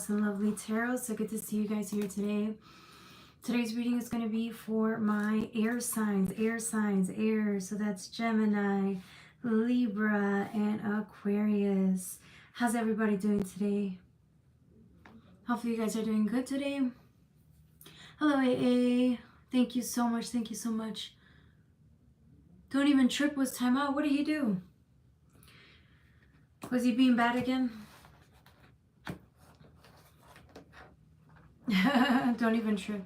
awesome, lovely tarot. So good to see you guys here today. Today's reading is going to be for my air signs, air. So that's Gemini, Libra, and Aquarius. How's everybody doing today? Hopefully you guys are doing good today. Hello, AA. Thank you so much. Thank you so much. Don't even trip was time out. What did he do? Was he being bad again? Don't even trip.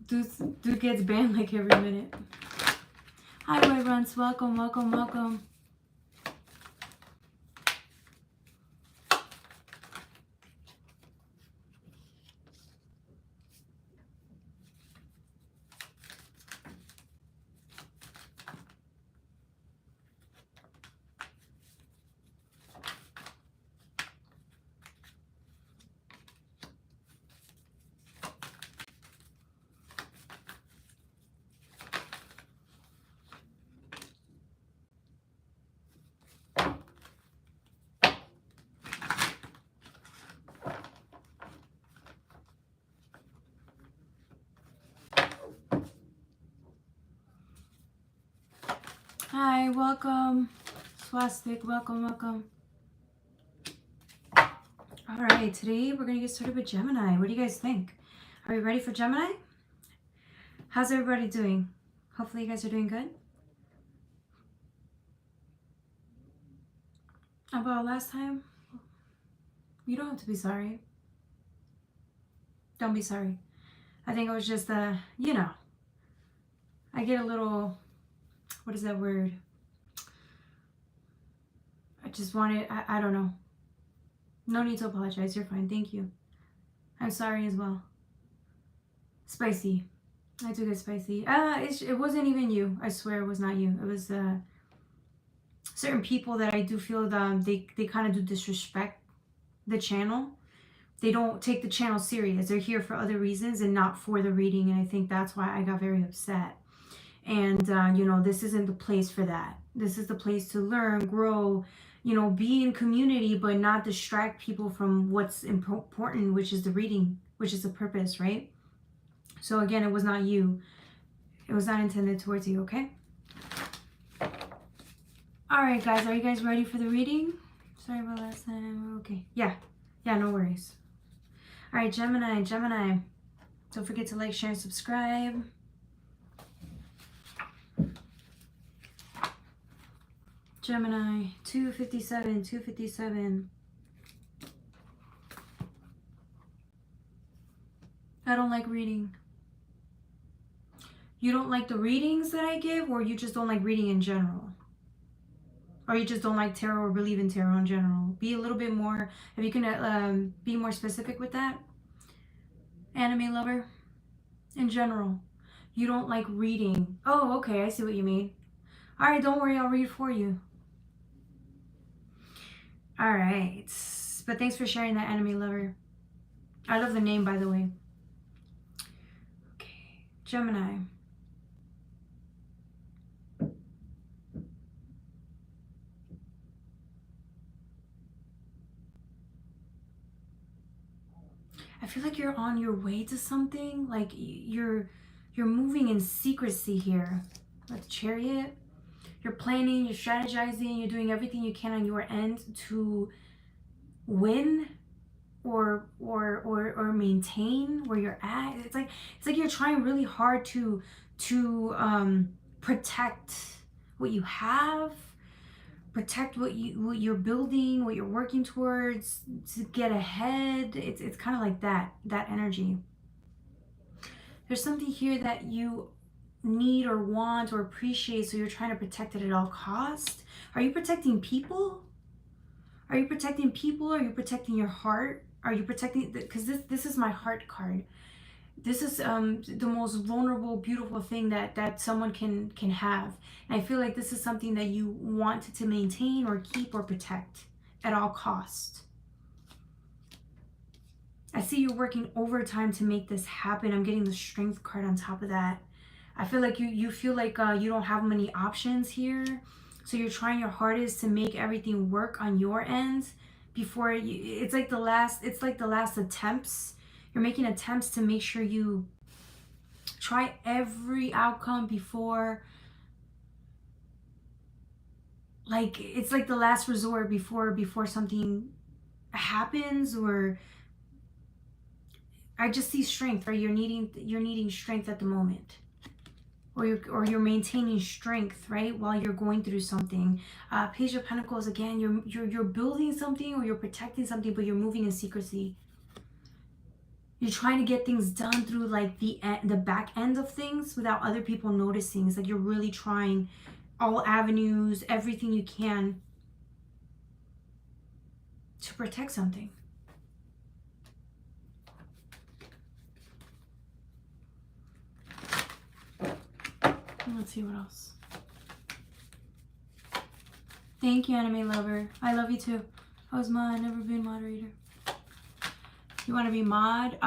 Dude gets banned like every minute. Hi, Boy Runs. Welcome, welcome, welcome. Hi, welcome. Swastik, welcome, welcome. All right, today we're going to get started with Gemini. What do you guys think? Are you ready for Gemini? How's everybody doing? Hopefully you guys are doing good. About last time? You don't have to be sorry. Don't be sorry. I think it was just, you know, I get a little, what is that word? I just wanted, I don't know. No need to apologize. You're fine. Thank you. I'm sorry as well. Spicy. I do get spicy. It wasn't even you. I swear it was not you. It was certain people that I do feel that they kind of do disrespect the channel. They don't take the channel serious. They're here for other reasons and not for the reading. And I think that's why I got very upset. And, you know, this isn't the place for that. This is the place to learn, grow, you know, be in community, but not distract people from what's important, which is the reading, which is the purpose, right? So again, it was not you. It was not intended towards you, okay? All right, guys, are you guys ready for the reading? Sorry about last time. Okay, yeah, no worries. All right, Gemini, don't forget to like, share, and subscribe. Gemini, 257. I don't like reading. You don't like the readings that I give, or you just don't like reading in general? Or you just don't like tarot or believe in tarot in general? Be a little bit more, if you can be more specific with that. Anime lover, in general. You don't like reading. Oh, okay, I see what you mean. All right, don't worry, I'll read for you. All right, but thanks for sharing that, anime lover. I love the name, by the way. Okay, Gemini. I feel like you're on your way to something. Like you're moving in secrecy here. With Chariot. You're planning, you're strategizing, you're doing everything you can on your end to win or maintain where you're at. It's like you're trying really hard to protect what you have, protect what you're building, what you're working towards, to get ahead. It's kind of like that energy. There's something here that you need or want or appreciate, so you're trying to protect it at all costs. Are you protecting people? Are you protecting people? Are you protecting your heart? Are you protecting, because this is my heart card. This is the most vulnerable, beautiful thing that someone can have. And I feel like this is something that you want to maintain or keep or protect at all costs. I see you working overtime to make this happen. I'm getting the Strength card on top of that. I feel like you feel like you don't have many options here. So you're trying your hardest to make everything work on your end, before you, it's like the last attempts. You're making attempts to make sure you try every outcome before, like it's like the last resort before something happens. Or I just see strength, right? You're needing strength at the moment, or you're maintaining strength, right, while you're going through something. Page of Pentacles, again, you're building something, or you're protecting something, but you're moving in secrecy. You're trying to get things done through like the back end of things without other people noticing. It's like you're really trying all avenues, everything you can to protect something. Let's see what else. Thank you, anime lover. I love you too. I was mod, never been moderator. You want to be mod?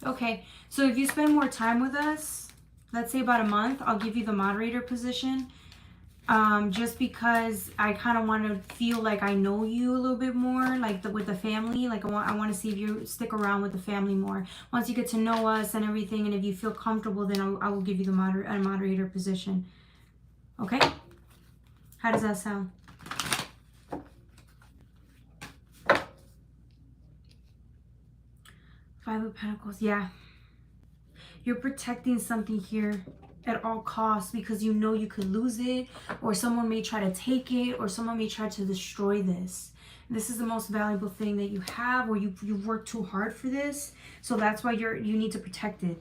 Okay. So if you spend more time with us, let's say about a month, I'll give you the moderator position. Just because I kind of want to feel like I know you a little bit more, like with the family. Like I want to see if you stick around with the family more. Once you get to know us and everything, and if you feel comfortable, then I will give you the moderator position. Okay? How does that sound? Five of Pentacles. Yeah. You're protecting something here at all costs because you know you could lose it, or someone may try to take it, or someone may try to destroy this. This is the most valuable thing that you have, or you've worked too hard for this. So that's why you need to protect it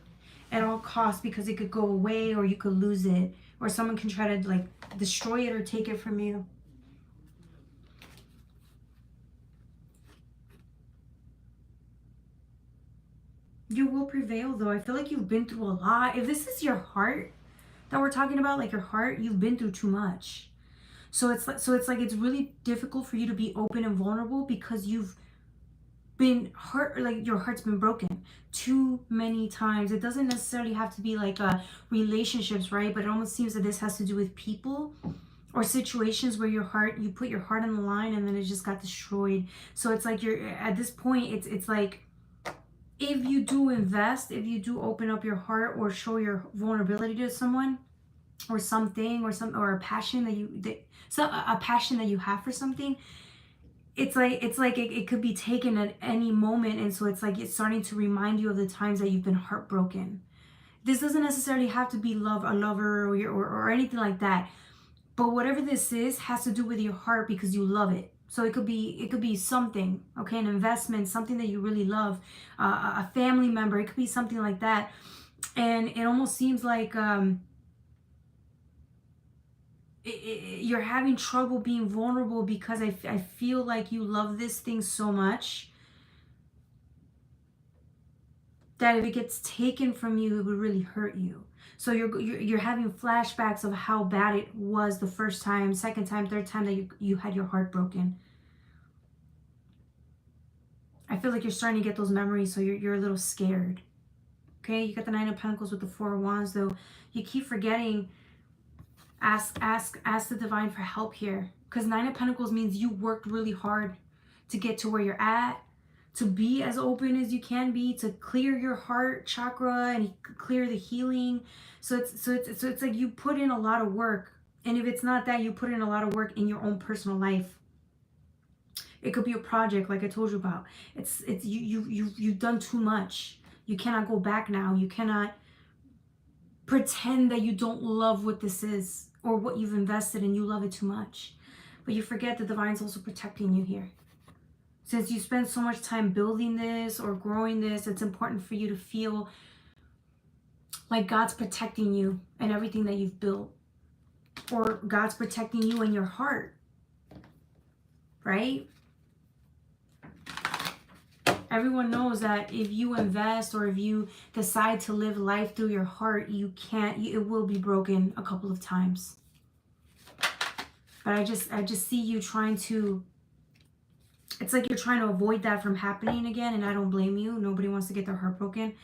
at all costs, because it could go away, or you could lose it, or someone can try to like destroy it or take it from you. You will prevail, though. I feel like you've been through a lot. If this is your heart that we're talking about, like your heart, you've been through too much. So it's like it's really difficult for you to be open and vulnerable because you've been hurt, like your heart's been broken too many times. It doesn't necessarily have to be like relationships, right? But it almost seems that this has to do with people or situations where you put your heart on the line and then it just got destroyed. So it's like you're at this point, it's like, if you do invest, if you do open up your heart or show your vulnerability to someone or something, or a passion a passion that you have for something, it's like it could be taken at any moment. And so it's like it's starting to remind you of the times that you've been heartbroken. This doesn't necessarily have to be a lover or anything like that. But whatever this is has to do with your heart because you love it. So it could be something, okay, an investment, something that you really love, a family member. It could be something like that, and it almost seems like you're having trouble being vulnerable because I feel like you love this thing so much that if it gets taken from you, it would really hurt you. So you're having flashbacks of how bad it was the first time, second time, third time that you had your heart broken. I feel like you're starting to get those memories, so you're a little scared. Okay, you got the Nine of Pentacles with the Four of Wands, though. You keep forgetting. Ask the divine for help here, because Nine of Pentacles means you worked really hard to get to where you're at, to be as open as you can be, to clear your heart chakra and clear the healing. So it's like you put in a lot of work, and if it's not that, you put in a lot of work in your own personal life. It could be a project, like I told you about. It's you've done too much. You cannot go back now. You cannot pretend that you don't love what this is or what you've invested in. You love it too much. But you forget the divine's also protecting you here. Since you spend so much time building this or growing this, it's important for you to feel like God's protecting you and everything that you've built. Or God's protecting you in your heart. Right? Everyone knows that if you invest or if you decide to live life through your heart, it will be broken a couple of times. But I just see you trying to, it's like you're trying to avoid that from happening again, and I don't blame you. Nobody wants to get their heart broken.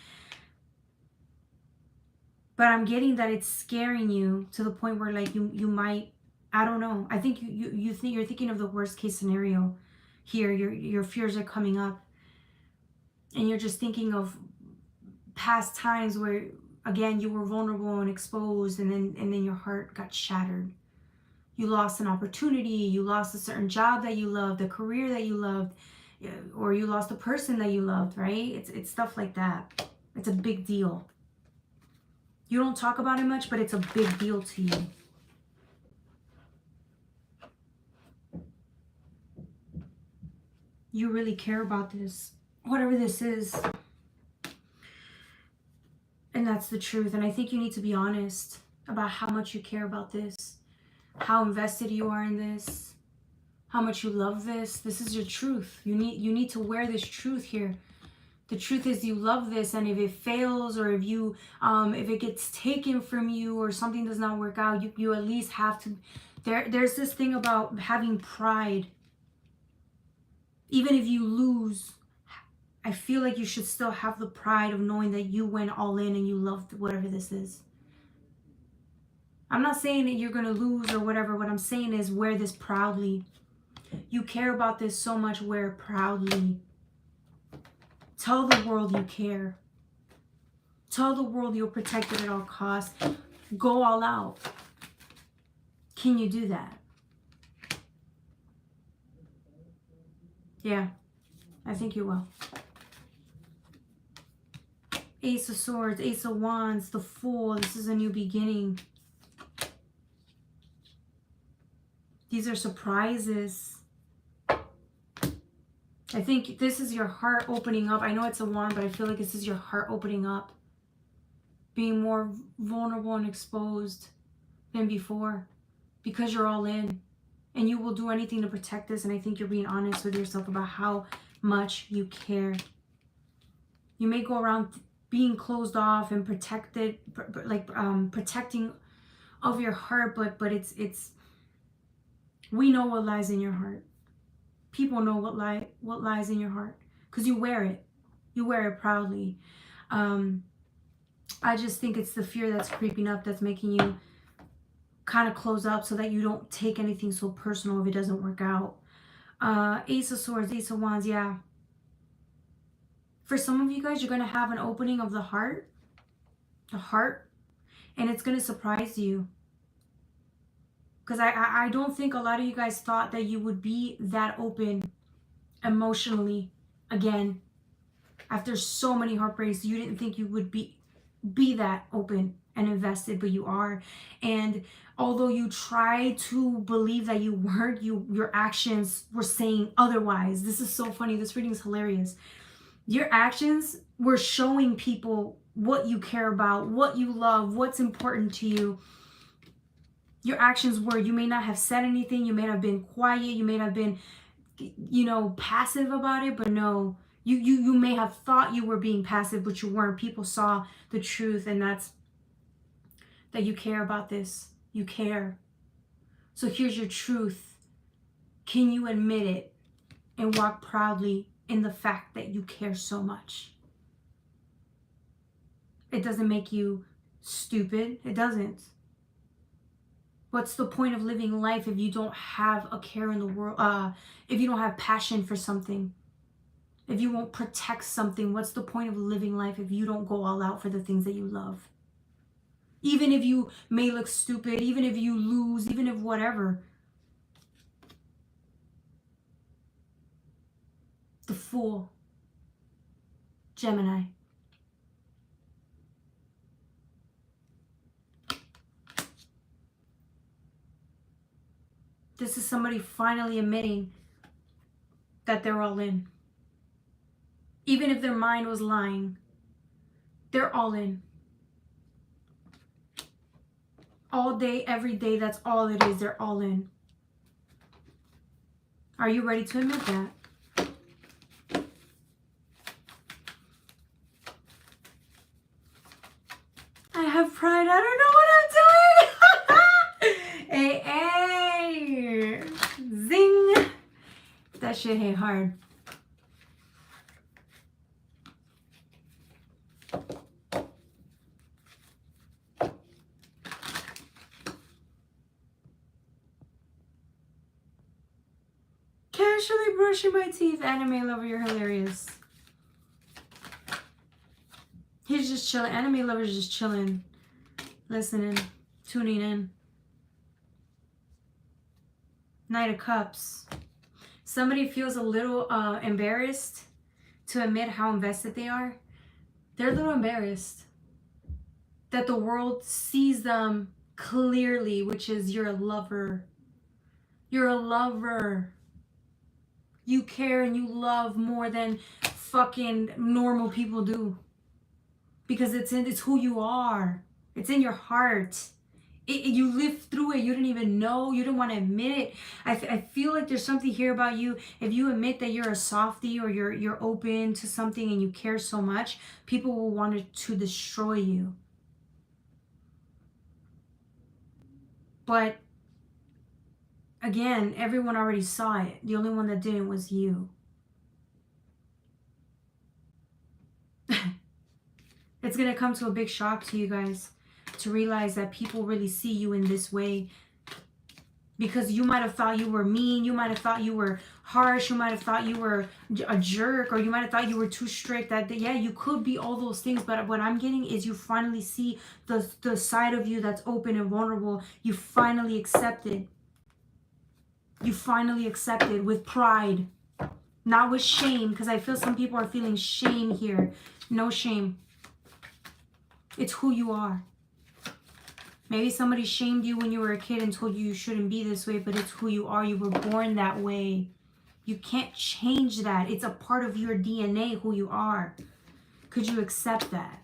But I'm getting that it's scaring you to the point where like you might, I don't know. I think you're thinking of the worst case scenario. here. Your fears are coming up. And you're just thinking of past times where, again, you were vulnerable and exposed, and then your heart got shattered. You lost an opportunity, you lost a certain job that you loved, a career that you loved, or you lost a person that you loved, right? It's stuff like that. It's a big deal. You don't talk about it much, but it's a big deal to you. You really care about this, whatever this is. And that's the truth. And I think you need to be honest about how much you care about this, how invested you are in this, how much you love this. This is your truth. You need to wear this truth here. The truth is you love this, and if it fails, or if it gets taken from you, or something does not work out, you at least have to. There's this thing about having pride. Even if you lose, I feel like you should still have the pride of knowing that you went all in and you loved whatever this is. I'm not saying that you're going to lose or whatever. What I'm saying is wear this proudly. You care about this so much, wear it proudly. Tell the world you care. Tell the world you'll protect it at all costs. Go all out. Can you do that? Yeah, I think you will. Ace of Swords, Ace of Wands, the Fool. This is a new beginning. These are surprises. I think this is your heart opening up. I know it's a wand, but I feel like this is your heart opening up. Being more vulnerable and exposed than before. Because you're all in. And you will do anything to protect this. And I think you're being honest with yourself about how much you care. You may go around being closed off and protected, like protecting of your heart, but it's we know what lies in your heart. People know what lies in your heart, because you wear it. You wear it proudly. I just think it's the fear that's creeping up that's making you kind of close up, so that you don't take anything so personal if it doesn't work out. Ace of Swords, Ace of Wands, yeah. For some of you guys, you're going to have an opening of the heart, and it's going to surprise you. Because I don't think a lot of you guys thought that you would be that open emotionally again. After so many heartbreaks, you didn't think you would be that open and invested, but you are. And although you try to believe that you weren't, your actions were saying otherwise. This is so funny. This reading is hilarious. Your actions were showing people what you care about, what you love, what's important to you. Your actions were, you may not have said anything, you may have been quiet, you may have been, passive about it, but no, you may have thought you were being passive, but you weren't. People saw the truth, and that's that you care about this. You care. So here's your truth. Can you admit it and walk proudly in the fact that you care so much? It doesn't make you stupid. It doesn't. What's the point of living life if you don't have a care in the world? If you don't have passion for something? If you won't protect something? What's the point of living life if you don't go all out for the things that you love? Even if you may look stupid, even if you lose, even if whatever. The Fool. Gemini. This is somebody finally admitting that they're all in. Even if their mind was lying, they're all in. All day, every day, that's all it is. They're all in. Are you ready to admit that? I have pride. I don't know what I'm doing. Hey, hey. Zing. That shit hit hard. actually brushing my teeth. Anime lover, you're hilarious. He's just chilling. Anime lover's just chilling, listening, tuning in. Knight of Cups. Somebody feels a little embarrassed to admit how invested they are. They're a little embarrassed that the world sees them clearly, which is you're a lover. You're a lover. You care and you love more than fucking normal people do. Because it's who you are. It's in your heart. You lived through it. You didn't even know. You didn't want to admit it. I feel like there's something here about you. If you admit that you're a softie or you're open to something and you care so much, people will want to destroy you. But again, everyone already saw it. The only one that didn't was you. It's going to come to a big shock to you guys to realize that people really see you in this way. Because you might have thought you were mean. You might have thought you were harsh. You might have thought you were a jerk. Or you might have thought you were too strict. Yeah, you could be all those things. But what I'm getting is you finally see the side of you that's open and vulnerable. You finally accept it. You finally accept it with pride. Not with shame. Because I feel some people are feeling shame here. No shame. It's who you are. Maybe somebody shamed you when you were a kid and told you shouldn't be this way, but it's who you are. You were born that way. You can't change that. It's a part of your DNA, who you are. Could you accept that?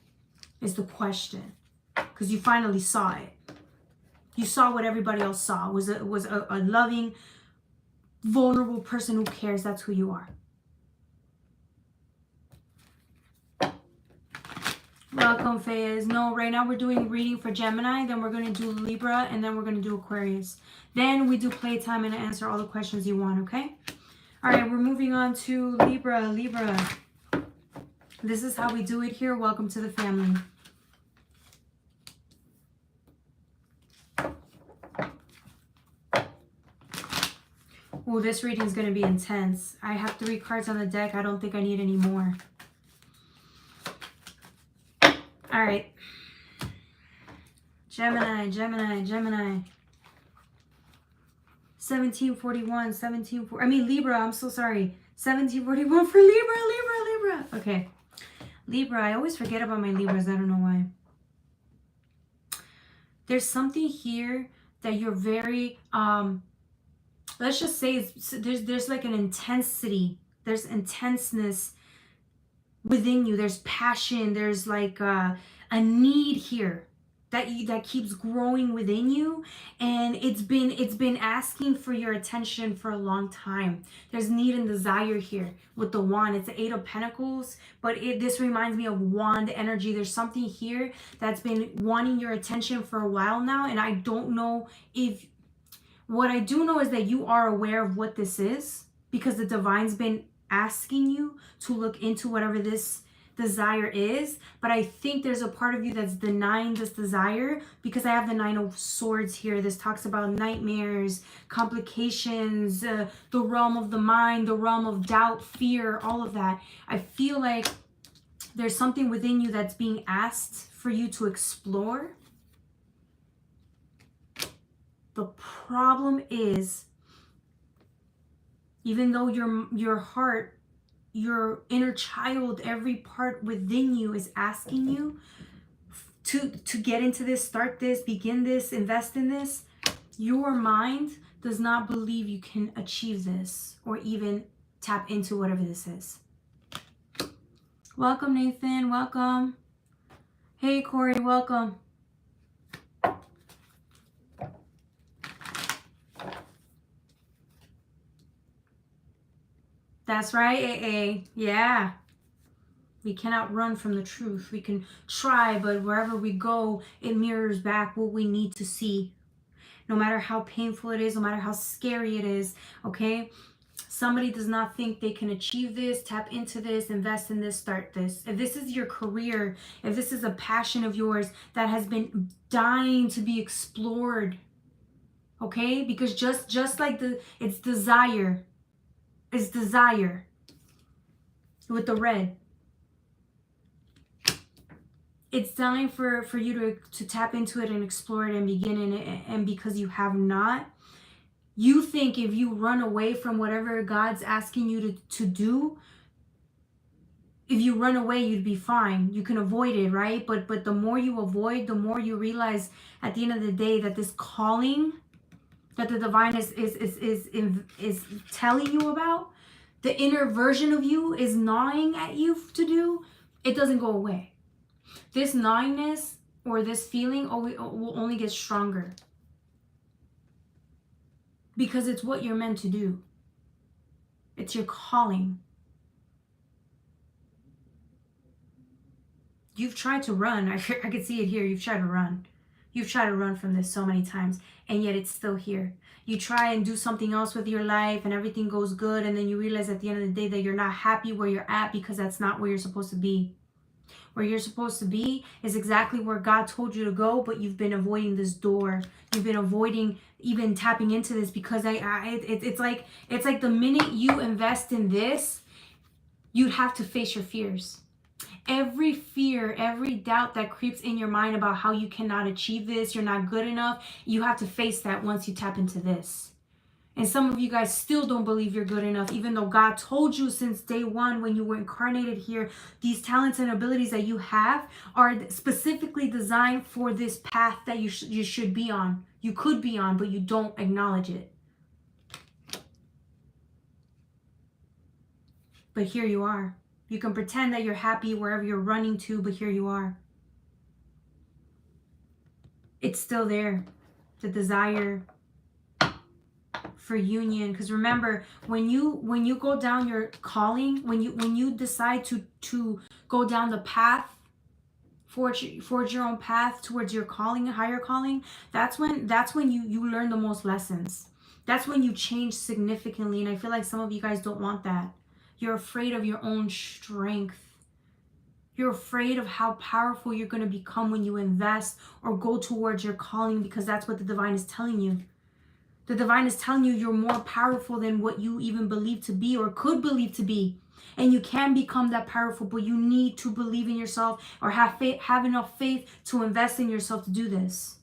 Is the question. Because you finally saw it. You saw what everybody else saw. Was a loving, vulnerable person who cares. That's who you are. Welcome, Fayez. No, right now we're doing reading for Gemini, then we're going to do Libra, and then we're going to do Aquarius. Then we do playtime and answer all the questions you want, okay? All right, we're moving on to Libra. Libra. This is how we do it here. Welcome to the family. Oh, this reading is going to be intense. I have 3 cards on the deck. I don't think I need any more. All right. Gemini, Gemini, Gemini. 1741, Libra, I'm so sorry. 1741 for Libra, Libra, Libra. Okay. Libra, I always forget about my Libras. I don't know why. There's something here that you're very, let's just say there's like an intensity. There's intenseness within you. There's passion. There's like a need here that keeps growing within you, and it's been asking for your attention for a long time. There's need and desire here with the wand. It's the 8 of Pentacles, but this reminds me of wand energy. There's something here that's been wanting your attention for a while now, and I don't know if, what I do know is that you are aware of what this is, because the divine's been asking you to look into whatever this desire is. But I think there's a part of you that's denying this desire, because I have the 9 of Swords here. This talks about nightmares, complications, the realm of the mind, the realm of doubt, fear, all of that. I feel like there's something within you that's being asked for you to explore. The problem is, even though your heart, your inner child, every part within you is asking you to get into this, start this, begin this, invest in this, your mind does not believe you can achieve this or even tap into whatever this is. Welcome, Nathan. Welcome. Hey, Corey. Welcome. That's right, AA. Yeah. We cannot run from the truth. We can try, but wherever we go, it mirrors back what we need to see. No matter how painful it is, no matter how scary it is, okay? Somebody does not think they can achieve this, tap into this, invest in this, start this. If this is your career, if this is a passion of yours that has been dying to be explored, okay? Because just like it's desire. is desire with the red. It's time for you to tap into it and explore it and begin in it. And because you have not, you think if you run away from whatever God's asking you to do, if you run away, you'd be fine. You can avoid it, right? But the more you avoid, the more you realize at the end of the day that this calling that the divine is telling you about, the inner version of you is gnawing at you to do, it doesn't go away. This gnawingness or this feeling will only get stronger. Because it's what you're meant to do. It's your calling. You've tried to run. I can see it here. You've tried to run. You've tried to run from this so many times, and yet it's still here. You try and do something else with your life and everything goes good, and then you realize at the end of the day that you're not happy where you're at because that's not where you're supposed to be. Where you're supposed to be is exactly where God told you to go, but you've been avoiding this door. You've been avoiding even tapping into this because it's like the minute you invest in this, you'd have to face your fears. Every fear, every doubt that creeps in your mind about how you cannot achieve this, you're not good enough, you have to face that once you tap into this. And some of you guys still don't believe you're good enough, even though God told you since day one when you were incarnated here, these talents and abilities that you have are specifically designed for this path that you should be on. You could be on, but you don't acknowledge it. But here you are. You can pretend that you're happy wherever you're running to, but here you are. It's still there. The desire for union. Because remember, when you go down your calling, when you decide to go down the path, forge your own path towards your calling, a higher calling, that's when you learn the most lessons. That's when you change significantly. And I feel like some of you guys don't want that. You're afraid of your own strength. You're afraid of how powerful you're going to become when you invest or go towards your calling, because that's what the divine is telling you. The divine is telling you you're more powerful than what you even believe to be or could believe to be. And you can become that powerful, but you need to believe in yourself or have enough faith to invest in yourself to do this.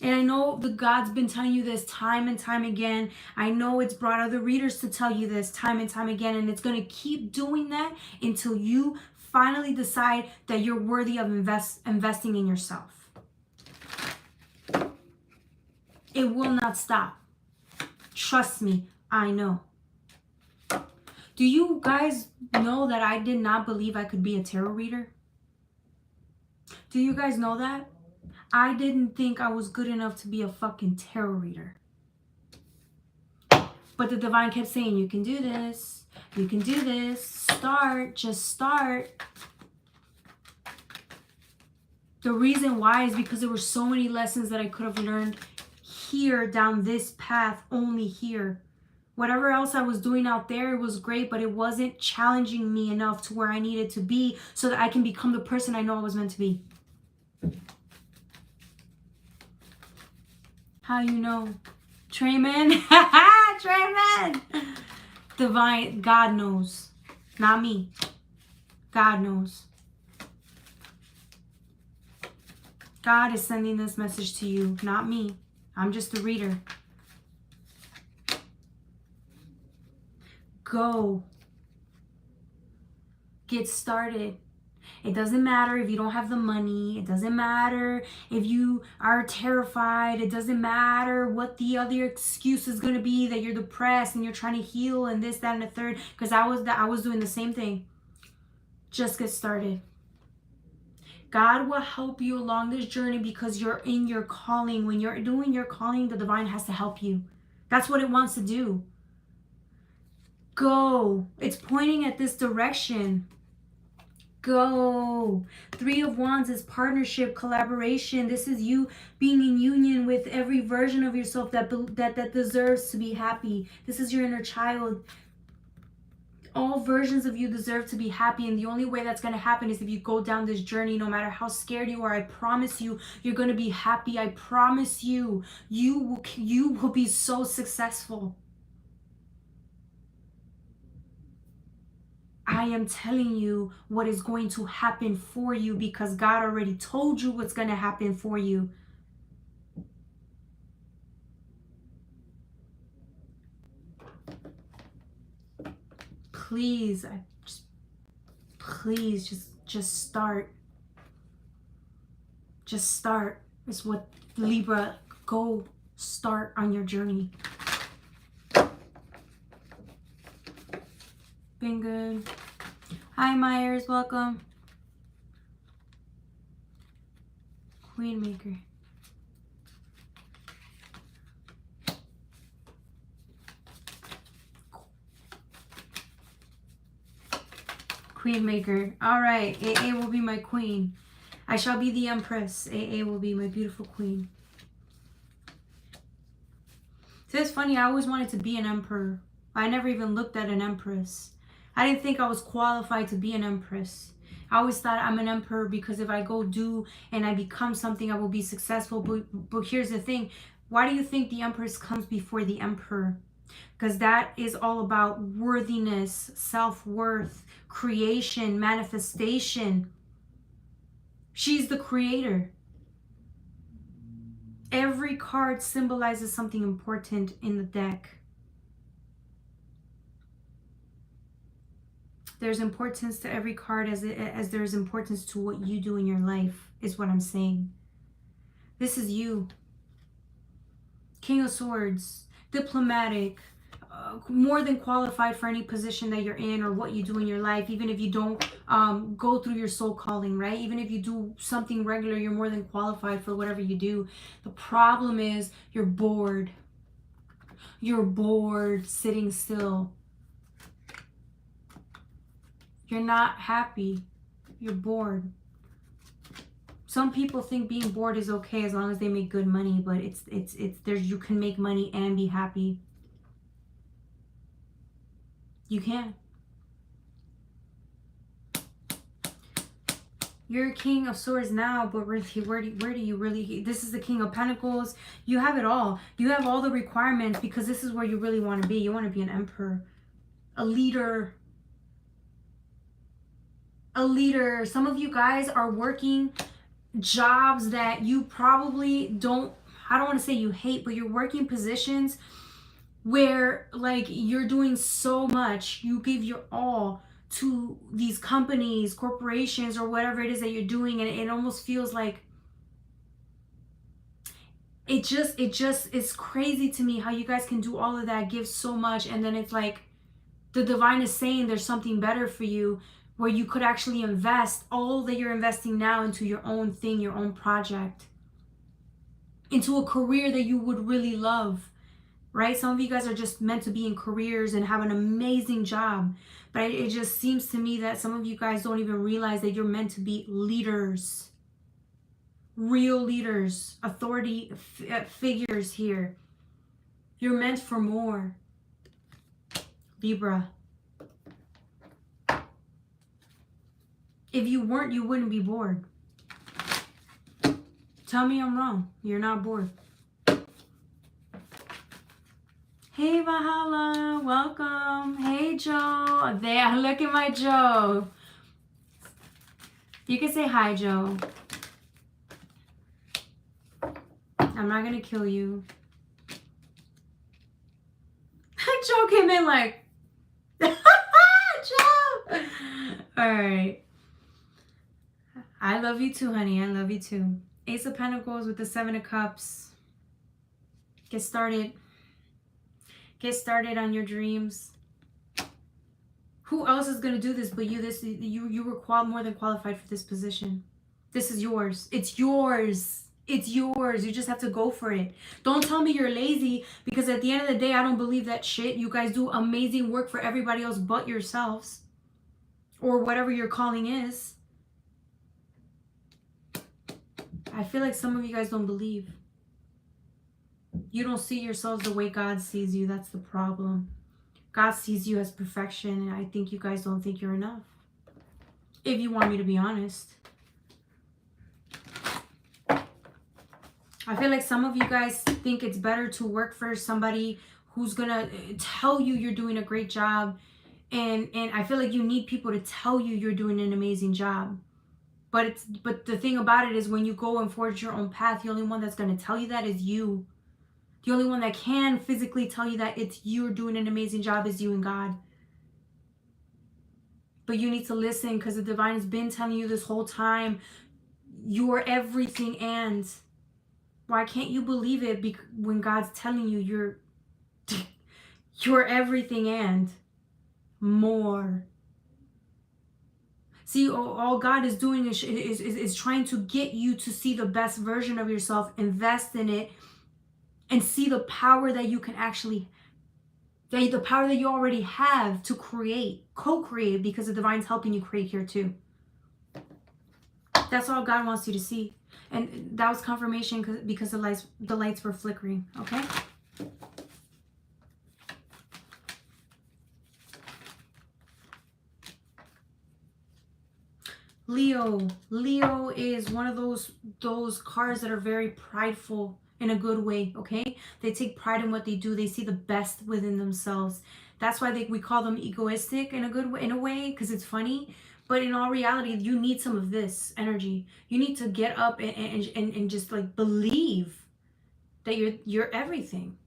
And I know the God's been telling you this time and time again. I know it's brought other readers to tell you this time and time again. And it's going to keep doing that until you finally decide that you're worthy of investing in yourself. It will not stop. Trust me, I know. Do you guys know that I did not believe I could be a tarot reader? Do you guys know that? I didn't think I was good enough to be a fucking tarot reader. But the divine kept saying, you can do this. You can do this. Start. Just start. The reason why is because there were so many lessons that I could have learned here down this path, only here. Whatever else I was doing out there, it was great, but it wasn't challenging me enough to where I needed to be so that I can become the person I know I was meant to be. How you know? Trayman? Trayman! Divine, God knows. Not me. God knows. God is sending this message to you, not me. I'm just a reader. Go. Get started. It doesn't matter if you don't have the money. It doesn't matter if you are terrified. It doesn't matter what the other excuse is going to be, that you're depressed and you're trying to heal and this, that, and the third. Because I was doing the same thing. Just get started. God will help you along this journey because you're in your calling. When you're doing your calling, the divine has to help you. That's what it wants to do. Go. It's pointing at this direction. Go. 3 of Wands is partnership, collaboration. This is you being in union with every version of yourself that deserves to be happy. This is your inner child. All versions of you deserve to be happy, and the only way that's going to happen is if you go down this journey. No matter how scared you are, I promise you, you're going to be happy. I promise you, you will be so successful. I am telling you what is going to happen for you because God already told you what's going to happen for you. Please, please just start. Just start is what Libra, go start on your journey. Been good. Hi Myers, welcome. Queen Maker. Queen Maker. All right, AA will be my queen. I shall be the Empress. AA will be my beautiful queen. So it's funny, I always wanted to be an emperor. I never even looked at an empress. I didn't think I was qualified to be an empress. I always thought I'm an emperor because if I go do and I become something, I will be successful. But here's the thing. Why do you think the empress comes before the emperor? Because that is all about worthiness, self-worth, creation, manifestation. She's the creator. Every card symbolizes something important in the deck. There's importance to every card as there's importance to what you do in your life, is what I'm saying. This is you. King of Swords, diplomatic, more than qualified for any position that you're in or what you do in your life, even if you don't go through your soul calling, right? Even if you do something regular, you're more than qualified for whatever you do. The problem is you're bored. You're bored sitting still. You're not happy. You're bored. Some people think being bored is okay as long as they make good money, but you can make money and be happy. You can. You're a King of Swords now, but really, where do you really, this is the King of Pentacles. You have it all. You have all the requirements because this is where you really want to be. You want to be an emperor, a leader. A leader. Some of you guys are working jobs that you probably don't, I don't want to say you hate, but you're working positions where like you're doing so much, you give your all to these companies, corporations, or whatever it is that you're doing, and it almost feels like it just is crazy to me how you guys can do all of that, give so much, and then it's like the divine is saying there's something better for you where you could actually invest all that you're investing now into your own thing, your own project, into a career that you would really love, right? Some of you guys are just meant to be in careers and have an amazing job, but it just seems to me that some of you guys don't even realize that you're meant to be leaders, real leaders, authority figures here. You're meant for more, Libra. If you weren't, you wouldn't be bored. Tell me I'm wrong. You're not bored. Hey, Valhalla. Welcome. Hey, Joe. There. Look at my Joe. You can say hi, Joe. I'm not going to kill you. Joe came in like... Joe! All right. I love you too, honey. I love you too. Ace of Pentacles with the Seven of Cups. Get started. Get started on your dreams. Who else is going to do this but you? You were more than qualified for this position. This is yours. It's yours. It's yours. You just have to go for it. Don't tell me you're lazy, because at the end of the day, I don't believe that shit. You guys do amazing work for everybody else but yourselves, or whatever your calling is. I feel like some of you guys don't believe. You don't see yourselves the way God sees you. That's the problem. God sees you as perfection, and I think you guys don't think you're enough. If you want me to be honest. I feel like some of you guys think it's better to work for somebody who's gonna tell you you're doing a great job And I feel like you need people to tell you you're doing an amazing job. But the thing about it is, when you go and forge your own path, the only one that's going to tell you that is you. The only one that can physically tell you that it's you're doing an amazing job is you and God. But you need to listen, because the divine has been telling you this whole time, you're everything. And why can't you believe it when God's telling you you're everything and more? See, all God is doing is trying to get you to see the best version of yourself, invest in it, and see the power that you can actually, the power that you already have to create, co-create, because the divine's helping you create here too. That's all God wants you to see. And that was confirmation because the lights were flickering, okay? Leo. Leo is one of those cards that are very prideful in a good way, okay? They take pride in what they do. They see the best within themselves. That's why we call them egoistic in a good way, because it's funny. But in all reality, you need some of this energy. You need to get up and just like believe that you're everything.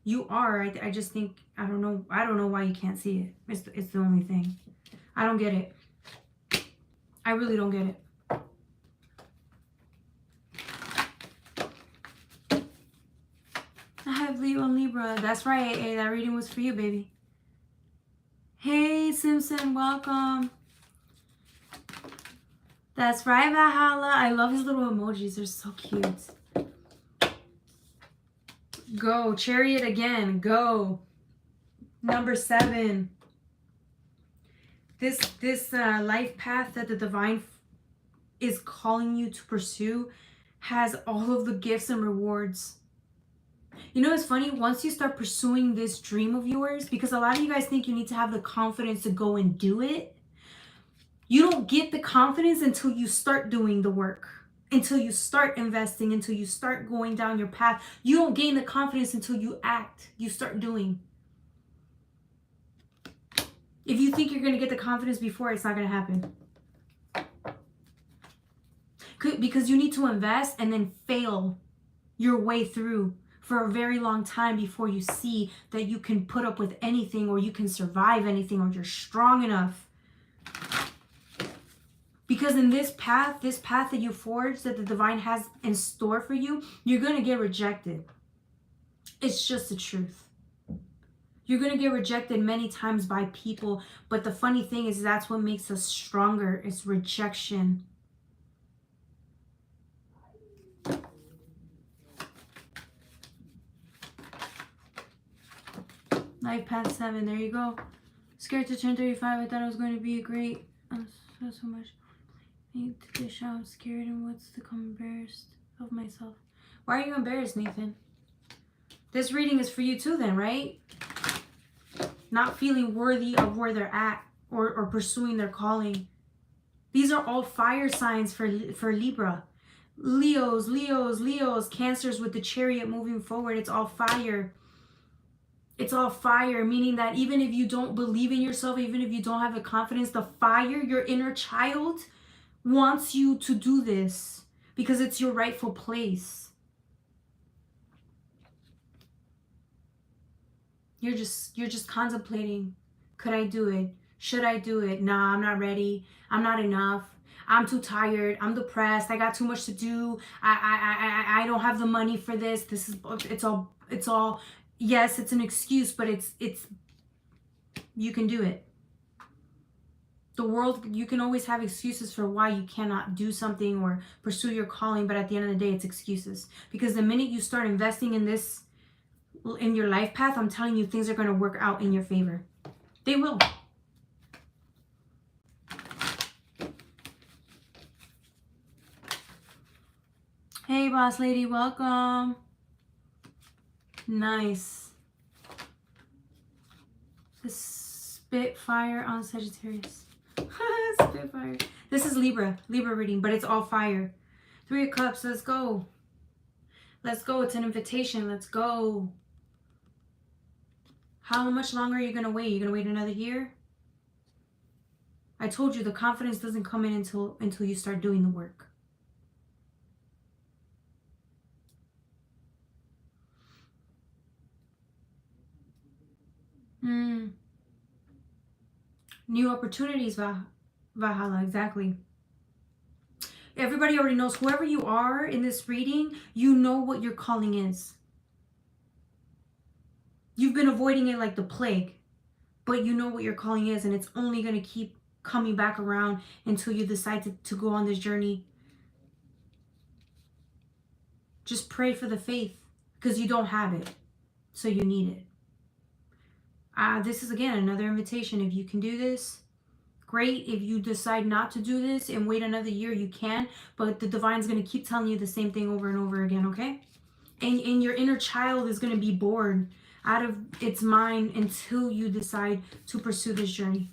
You are. I just think, I don't know why you can't see it. It's the only thing. I don't get it. I really don't get it. I have Leo and Libra. That's right. Hey, that reading was for you, baby. Hey, Simpson, welcome. That's right, Valhalla. I love his little emojis. They're so cute. Go. Chariot again. Go. Number 7. This life path that the divine is calling you to pursue has all of the gifts and rewards. You know, it's funny, once you start pursuing this dream of yours, because a lot of you guys think you need to have the confidence to go and do it. You don't get the confidence until you start doing the work, until you start investing, until you start going down your path. You don't gain the confidence until you act, you start doing. If you think you're going to get the confidence before, it's not going to happen. Because you need to invest and then fail your way through for a very long time before you see that you can put up with anything, or you can survive anything, or you're strong enough. Because in this path that you forged, that the divine has in store for you, you're going to get rejected. It's just the truth. You're going to get rejected many times by people. But the funny thing is, that's what makes us stronger. It's rejection. Life path 7. There you go. Scared to turn 35. I thought it was going to be a great... so much. I need to dish out. I'm scared, and what's to come embarrassed of myself. Why are you embarrassed, Nathan? This reading is for you too then, right? Not feeling worthy of where they're at, or pursuing their calling. These are all fire signs for Libra. Leos, Cancers with the Chariot moving forward. It's all fire. It's all fire, meaning that even if you don't believe in yourself, even if you don't have the confidence, the fire, your inner child wants you to do this because it's your rightful place. You're just contemplating. Could I do it? Should I do it? Nah, I'm not ready. I'm not enough. I'm too tired. I'm depressed. I got too much to do. I don't have the money for this. It's all yes, it's an excuse, but it's you can do it. The world, you can always have excuses for why you cannot do something or pursue your calling, but at the end of the day, it's excuses. Because the minute you start investing in this, in your life path, I'm telling you, things are going to work out in your favor. They will. Hey, boss lady, welcome. Nice. The Spitfire on Sagittarius. Spitfire. This is Libra reading, but it's all fire. 3 of Cups, let's go. Let's go. It's an invitation. Let's go. How much longer are you going to wait? You're going to wait another year? I told you the confidence doesn't come in until you start doing the work. New opportunities, Valhalla, exactly. Everybody already knows, whoever you are in this reading, you know what your calling is. You've been avoiding it like the plague, but you know what your calling is, and it's only going to keep coming back around until you decide to go on this journey. Just pray for the faith, because you don't have it, so you need it. This is, again, another invitation. If you can do this, great. If you decide not to do this and wait another year, you can, but the divine's going to keep telling you the same thing over and over again, okay? And your inner child is going to be bored out of its mind until you decide to pursue this journey,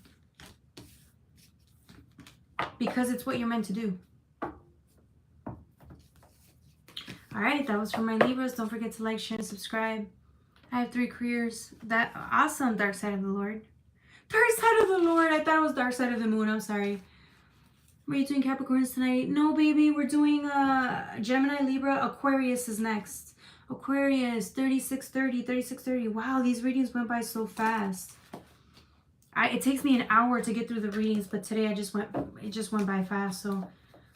because it's what you're meant to do. All right, that was for my Libras. Don't forget to like, share, and subscribe. I have 3 careers. That awesome. Dark side of the Lord. Dark side of the Lord. I thought it was dark side of the moon. I'm sorry. Are you doing Capricorns tonight? No, baby. We're doing Gemini, Libra. Aquarius is next. Aquarius, 3630, 3630. Wow, these readings went by so fast. It takes me an hour to get through the readings, but today it just went by fast. So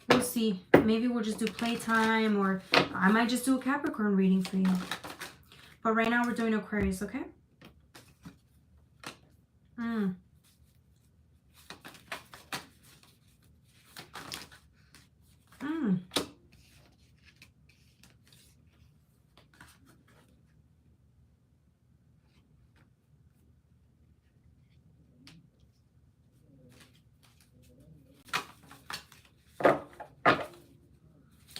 we'll see. Maybe we'll just do Playtime, or I might just do a Capricorn reading for you. But right now we're doing Aquarius, okay?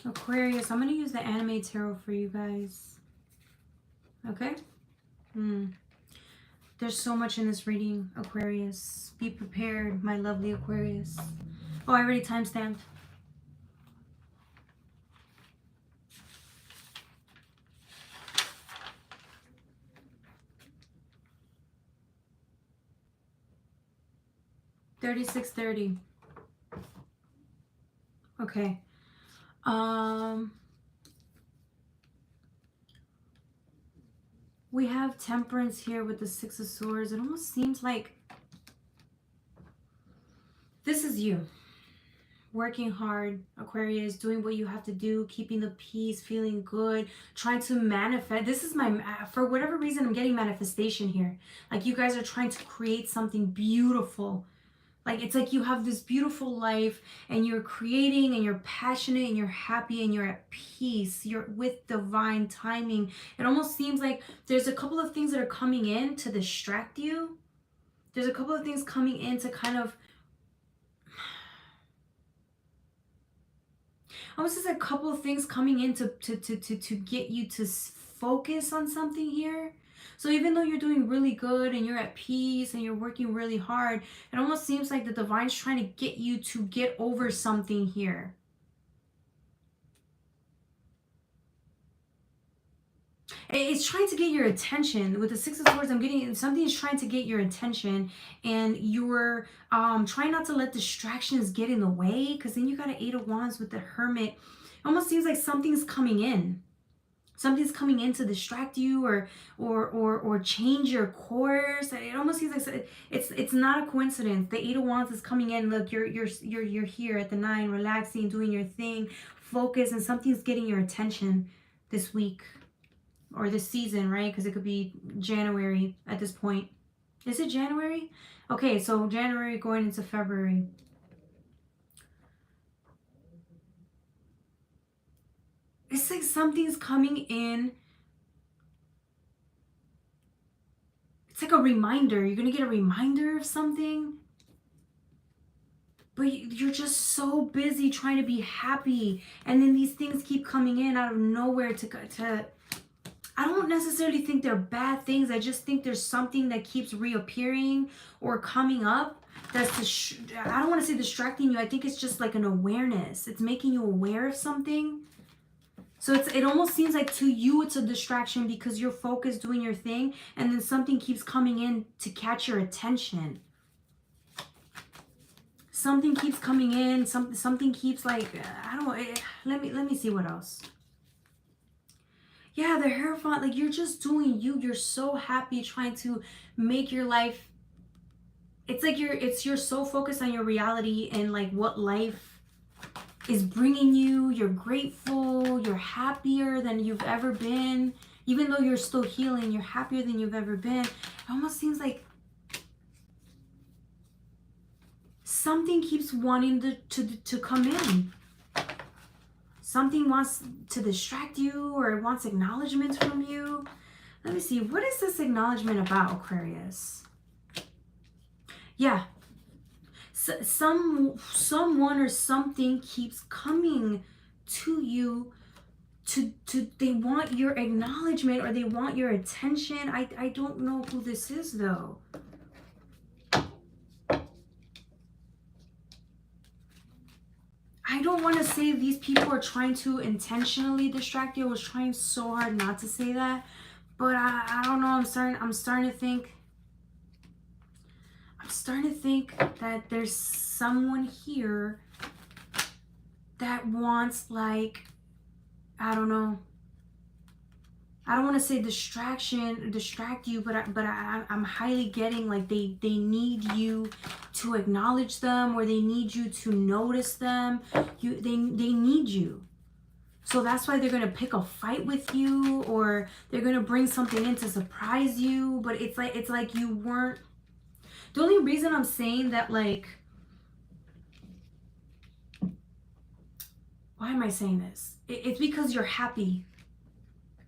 Aquarius, I'm going to use the anime tarot for you guys. Okay? There's so much in this reading, Aquarius. Be prepared, my lovely Aquarius. Oh, I already timestamped. $36.30. Okay. We have Temperance here with the 6 of Swords. It almost seems like this is you. Working hard, Aquarius, doing what you have to do, keeping the peace, feeling good, trying to manifest. This is my, for whatever reason, I'm getting manifestation here. Like you guys are trying to create something beautiful. Like it's like you have this beautiful life and you're creating and you're passionate and you're happy and you're at peace. You're with divine timing. It almost seems like there's a couple of things that are coming in to distract you. There's a couple of things coming in to kind of, almost just a couple of things coming in to get you to focus on something here. So even though you're doing really good and you're at peace and you're working really hard, it almost seems like the divine's trying to get you to get over something here. It's trying to get your attention. With the 6 of Swords, I'm getting something is trying to get your attention, and you're trying not to let distractions get in the way, because then you got an 8 of Wands with the Hermit. It almost seems like something's coming in. Something's coming in to distract you or change your course. It almost seems like it's not a coincidence. The 8 of Wands is coming in. Look, you're here at the 9, relaxing, doing your thing, focus, and something's getting your attention this week or this season, right? Because it could be January at this point. Is it January? Okay, so January going into February. It's like something's coming in. It's like a reminder. You're going to get a reminder of something. But you're just so busy trying to be happy. And then these things keep coming in out of nowhere to I don't necessarily think they're bad things. I just think there's something that keeps reappearing or coming up. That's I don't want to say distracting you. I think it's just like an awareness. It's making you aware of something. So it almost seems like to you it's a distraction because you're focused doing your thing, and then something keeps coming in to catch your attention. Something keeps coming in, something keeps like, I don't know, let me see what else. Yeah, the Hierophant, like you're just doing you. You're so happy trying to make your life. It's like you're so focused on your reality and like what life is bringing you. You're grateful. You're happier than you've ever been. Even though you're still healing, you're happier than you've ever been. It almost seems like something keeps wanting to come in. Something wants to distract you, or it wants acknowledgement from you. Let me see. What is this acknowledgement about, Aquarius? Yeah. Someone or something keeps coming to you they want your acknowledgement, or they want your attention. I don't know who this is though. I don't want to say these people are trying to intentionally distract you. I was trying so hard not to say that, but I don't know. I'm starting to think that there's someone here that wants, like, I don't know. I don't want to say distract you, but I'm highly getting like they need you to acknowledge them, or they need you to notice them. They need you. So that's why they're going to pick a fight with you, or they're going to bring something in to surprise you. But it's like you weren't. The only reason I'm saying that, like, why am I saying this? It's because you're happy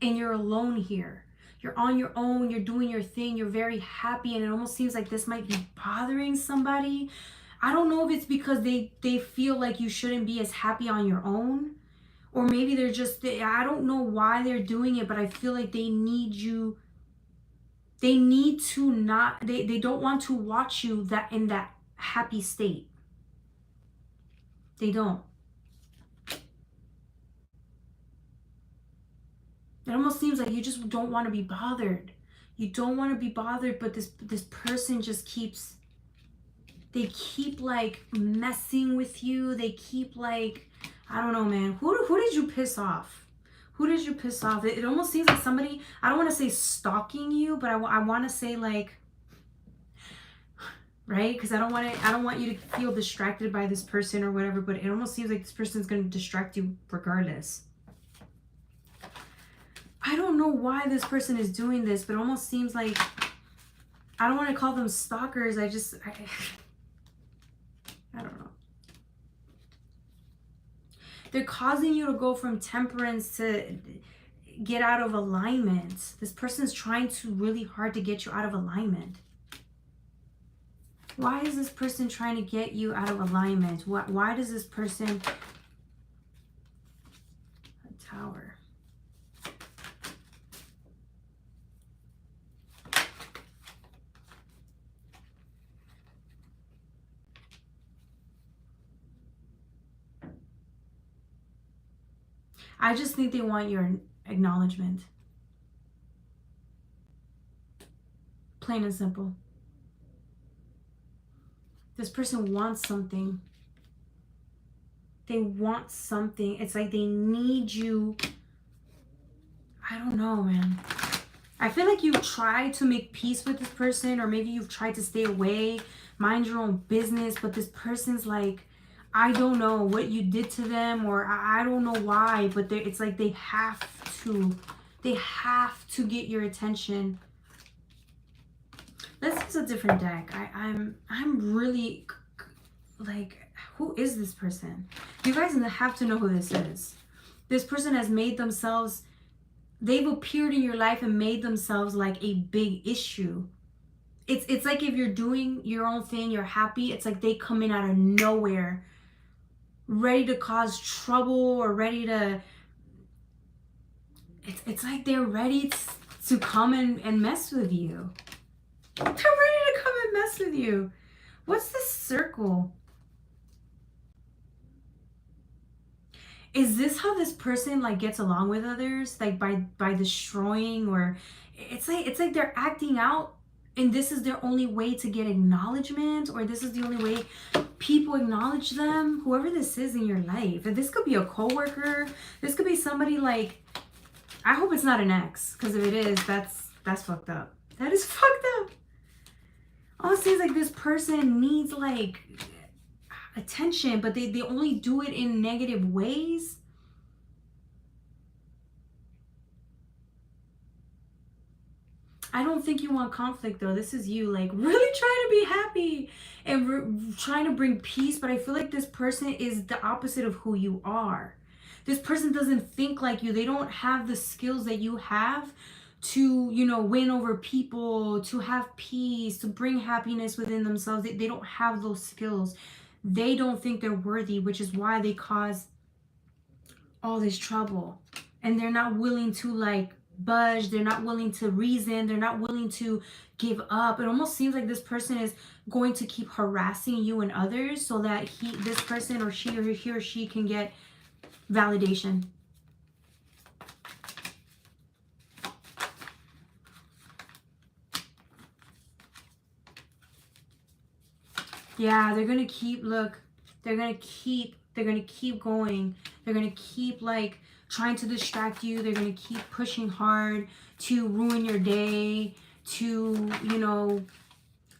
and you're alone here. You're on your own, you're doing your thing, you're very happy, and it almost seems like this might be bothering somebody. I don't know if it's because they feel like you shouldn't be as happy on your own, or maybe they're just, I don't know why they're doing it, but I feel like they need you. They need to not, they don't want to watch you that in that happy state. They don't. It almost seems like you just don't want to be bothered. You don't want to be bothered, but this person just keeps, they keep like messing with you. They keep like, I don't know, man. Who did you piss off? Who did you piss off? It almost seems like somebody, I don't want to say stalking you, but I want to say like, right? Because I don't want you to feel distracted by this person or whatever, but it almost seems like this person is going to distract you regardless. I don't know why this person is doing this, but it almost seems like, I don't want to call them stalkers. I don't know. They're causing you to go from temperance to get out of alignment. This person's trying to really hard to get you out of alignment. Why is this person trying to get you out of alignment? Why does this person... A Tower. I just think they want your acknowledgement. Plain and simple. This person wants something. They want something. It's like they need you. I don't know, man. I feel like you've tried to make peace with this person, or maybe you've tried to stay away, mind your own business, but this person's like, I don't know what you did to them, or I don't know why, but it's like they have to get your attention. Let's use a different deck. I'm really like, who is this person? You guys have to know who this is. This person has made themselves, they've appeared in your life and made themselves like a big issue. It's like if you're doing your own thing, you're happy, it's like they come in out of nowhere, ready to cause trouble, or ready to, it's like they're ready to come and mess with you. They're ready to come and mess with you. What's this circle? Is this how this person like gets along with others, like by destroying? Or it's like they're acting out, and this is their only way to get acknowledgement, or this is the only way people acknowledge them, whoever this is in your life. And this could be a coworker, this could be somebody like, I hope it's not an ex, because if it is, that's fucked up. That is fucked up. All it seems like this person needs like attention, but they only do it in negative ways. I don't think you want conflict though. This is you like really trying to be happy and trying to bring peace, but I feel like this person is the opposite of who you are. This person doesn't think like you. They don't have the skills that you have to, you know, win over people, to have peace, to bring happiness within themselves. They don't have those skills. They don't think they're worthy, which is why they cause all this trouble. And they're not willing to like budge. They're not willing to reason. They're not willing to give up. It almost seems like this person is going to keep harassing you and others so that this person or he or she can get validation. Yeah, they're gonna keep, look, they're gonna keep going. They're gonna keep like trying to distract you. They're gonna keep pushing hard to ruin your day, to, you know,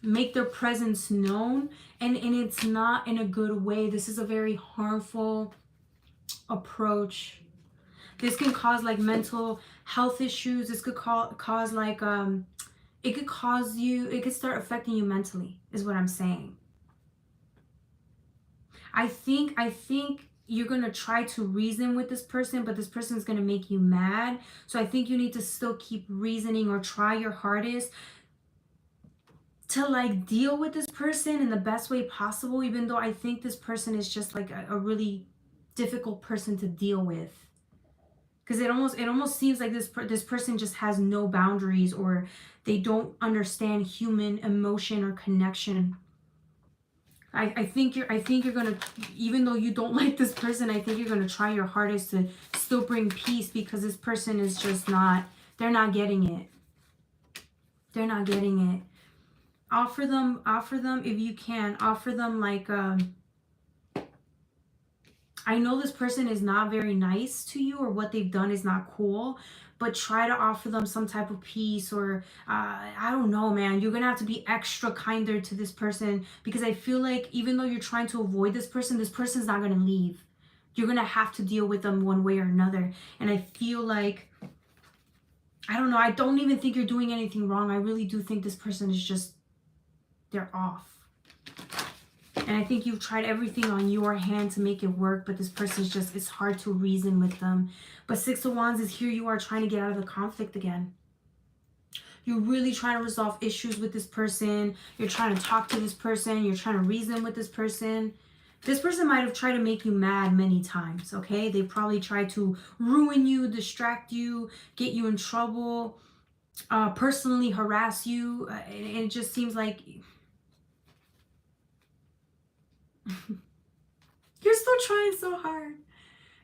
make their presence known. And it's not in a good way. This is a very harmful approach. This can cause like mental health issues. This could cause like it could start affecting you mentally, is what I'm saying. I think you're going to try to reason with this person, but this person is going to make you mad. So I think you need to still keep reasoning or try your hardest to like deal with this person in the best way possible, even though I think this person is just like a really difficult person to deal with. Because it almost seems like this person just has no boundaries, or they don't understand human emotion or connection. I think you're gonna, even though you don't like this person, I think you're gonna try your hardest to still bring peace, because this person is just not, they're not getting it. They're not getting it. Offer them if you can, offer them like I know this person is not very nice to you, or what they've done is not cool, but try to offer them some type of peace, or I don't know, man. You're gonna have to be extra kinder to this person, because I feel like even though you're trying to avoid this person's not gonna leave. You're gonna have to deal with them one way or another. And I feel like, I don't know, I don't even think you're doing anything wrong. I really do think this person is just, they're off. And I think you've tried everything on your hand to make it work, but this person's just, it's hard to reason with them. But Six of Wands is here. You are trying to get out of the conflict again. You're really trying to resolve issues with this person. You're trying to talk to this person. You're trying to reason with this person. This person might have tried to make you mad many times, okay? They probably tried to ruin you, distract you, get you in trouble, personally harass you. And it just seems like you're still trying so hard.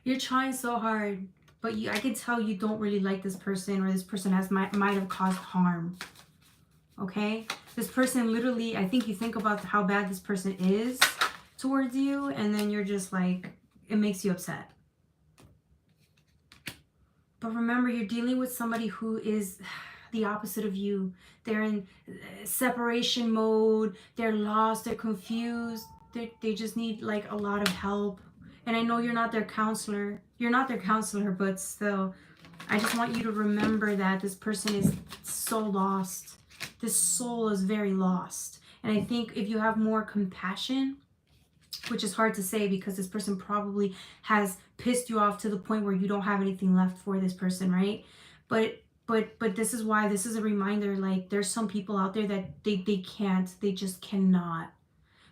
You're trying so hard. But I can tell you don't really like this person, or this person might have caused harm. Okay? This person literally, I think you think about how bad this person is towards you, and then you're just like, it makes you upset. But remember, you're dealing with somebody who is the opposite of you. They're in separation mode. They're lost. They're confused. They just need like a lot of help. And I know you're not their counselor. You're not their counselor, but still, I just want you to remember that this person is so lost. This soul is very lost. And I think if you have more compassion, which is hard to say because this person probably has pissed you off to the point where you don't have anything left for this person, right? But this is why this is a reminder, like there's some people out there that they just cannot.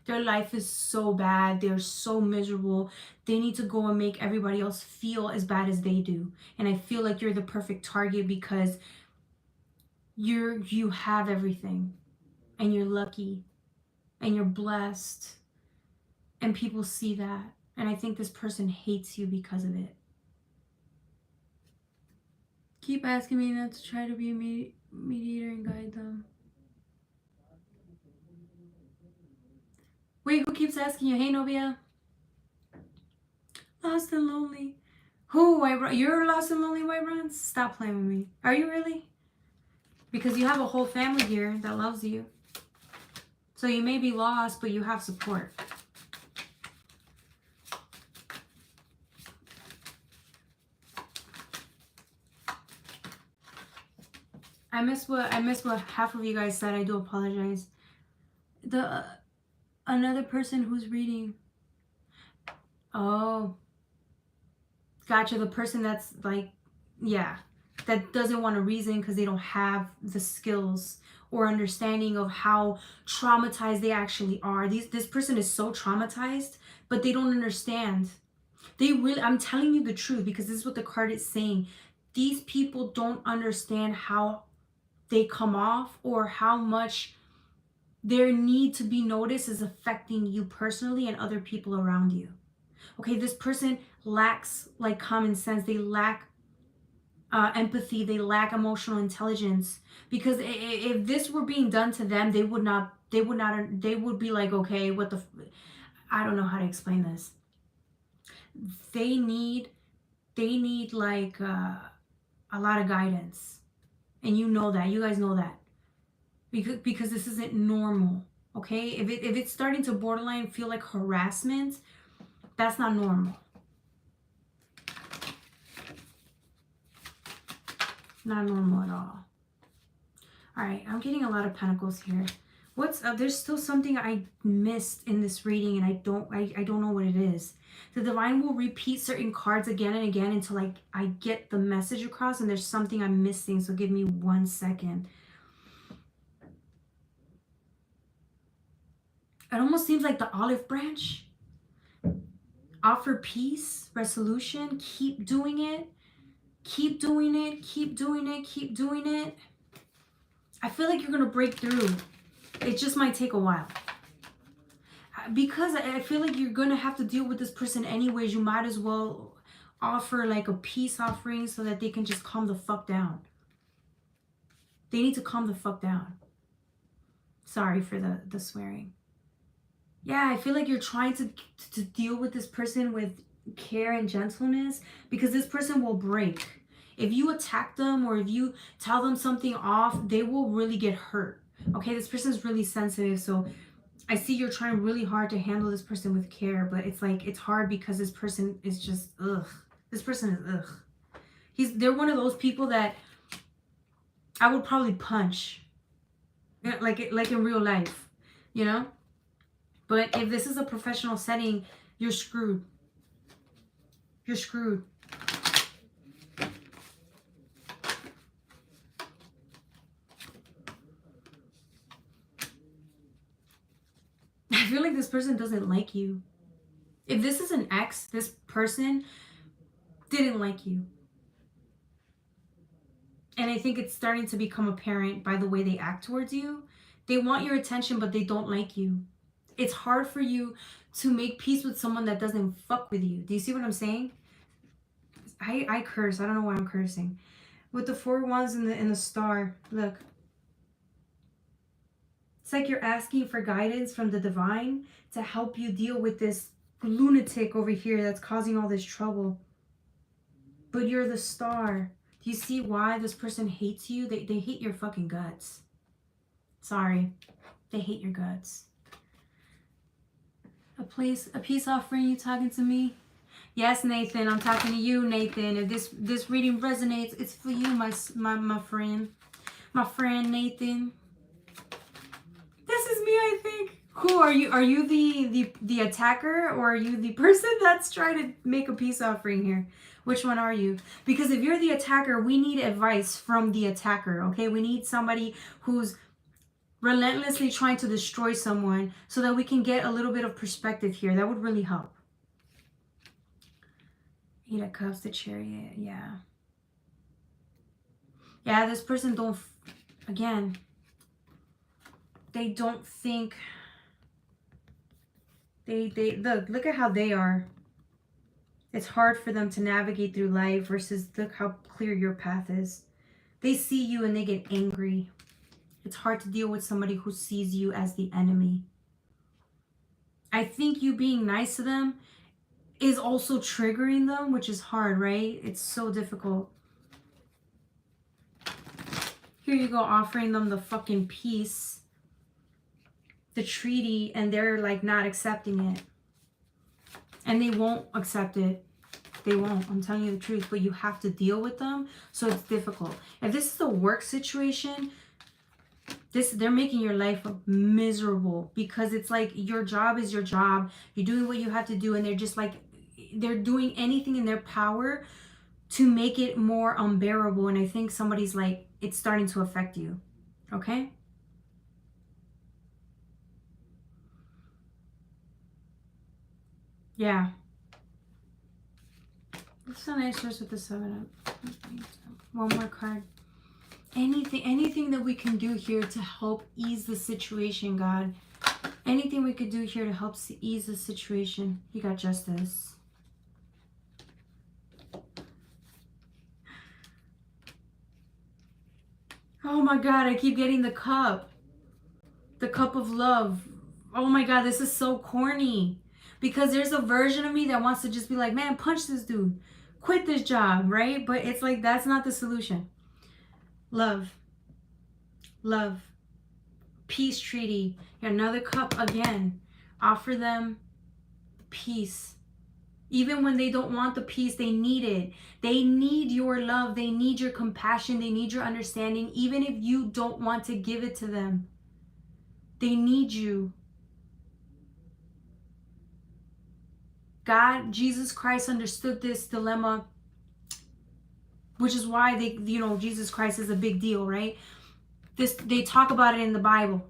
Their life is so bad. They're so miserable. They need to go and make everybody else feel as bad as they do. And I feel like you're the perfect target because you have everything, and you're lucky, and you're blessed, and people see that. And I think this person hates you because of it. Keep asking me not to try to be a mediator and guide them. Wait, who keeps asking you? Hey, Novia. Lost and lonely. Who? You're lost and lonely, White Runs? Stop playing with me. Are you really? Because you have a whole family here that loves you. So you may be lost, but you have support. I missed what half of you guys said. I do apologize. Another person who's reading. Oh. Gotcha. The person that's like, yeah, that doesn't want to reason because they don't have the skills or understanding of how traumatized they actually are. This person is so traumatized, but they don't understand. I'm telling you the truth because this is what the card is saying. These people don't understand how they come off or how much their need to be noticed is affecting you personally and other people around you. Okay, this person lacks like common sense. They lack empathy. They lack emotional intelligence, because if this were being done to them, they would be like, okay, what the I don't know how to explain this. They need like a lot of guidance, and you know that. You guys know that, because this isn't normal. Okay, if it's starting to borderline feel like harassment, that's not normal. Not normal at all. All right, I'm getting a lot of pentacles here. What's up? There's still something I missed in this reading, and I don't know what it is. The divine will repeat certain cards again and again until I get the message across, and there's something I'm missing, so give me 1 second. It almost seems like the olive branch. Offer peace, resolution, keep doing it. Keep doing it, keep doing it, keep doing it. I feel like you're going to break through. It just might take a while. Because I feel like you're going to have to deal with this person anyways. You might as well offer like a peace offering so that they can just calm the fuck down. They need to calm the fuck down. Sorry for the swearing. Yeah, I feel like you're trying to deal with this person with care and gentleness, because this person will break. If you attack them or if you tell them something off, they will really get hurt. Okay, this person is really sensitive, so I see you're trying really hard to handle this person with care, but it's like it's hard because this person is just ugh. This person is ugh. They're one of those people that I would probably punch, like in real life, you know. But if this is a professional setting, you're screwed. You're screwed. I feel like this person doesn't like you. If this is an ex, this person didn't like you. And I think it's starting to become apparent by the way they act towards you. They want your attention, but they don't like you. It's hard for you to make peace with someone that doesn't fuck with you. Do you see what I'm saying? I curse. I don't know why I'm cursing. With the 4 wands in the star, look. It's like you're asking for guidance from the divine to help you deal with this lunatic over here that's causing all this trouble. But you're the star. Do you see why this person hates you? They hate your fucking guts. Sorry. They hate your guts. A peace offering, you talking to me? Yes, Nathan, I'm talking to you, Nathan. If this reading resonates, it's for you, my friend. My friend, Nathan. This is me, I think. Who are you? Are you the attacker, or are you the person that's trying to make a peace offering here? Which one are you? Because if you're the attacker, we need advice from the attacker, okay? We need somebody who's relentlessly trying to destroy someone so that we can get a little bit of perspective here. That would really help. 8 of Cups, the Chariot, yeah. Yeah, this person again, they don't think, they look at how they are. It's hard for them to navigate through life versus look how clear your path is. They see you and they get angry. It's hard to deal with somebody who sees you as the enemy. I think you being nice to them is also triggering them, which is hard, right? It's so difficult. Here you go, offering them the fucking peace, the treaty, and they're like not accepting it. And they won't accept it. They won't. I'm telling you the truth. But you have to deal with them. So it's difficult. If this is a work situation, they're making your life miserable. Because it's like your job is your job. You're doing what you have to do. And they're just like, they're doing anything in their power to make it more unbearable. And I think somebody's like, it's starting to affect you. Okay? Yeah. It's a nice source with the 7 up. One more card. Anything that we can do here to help ease the situation, God. Anything we could do here to help ease the situation. You got justice. Oh my God, I keep getting the cup. The cup of love. Oh my God, this is so corny. Because there's a version of me that wants to just be like, man, punch this dude. Quit this job, right? But it's like, that's not the solution. Love. Love. Peace treaty. Another cup again. Offer them peace. Even when they don't want the peace, they need it. They need your love. They need your compassion. They need your understanding. Even if you don't want to give it to them. They need you. God, Jesus Christ understood this dilemma, which is why Jesus Christ is a big deal, right? They talk about it in the Bible,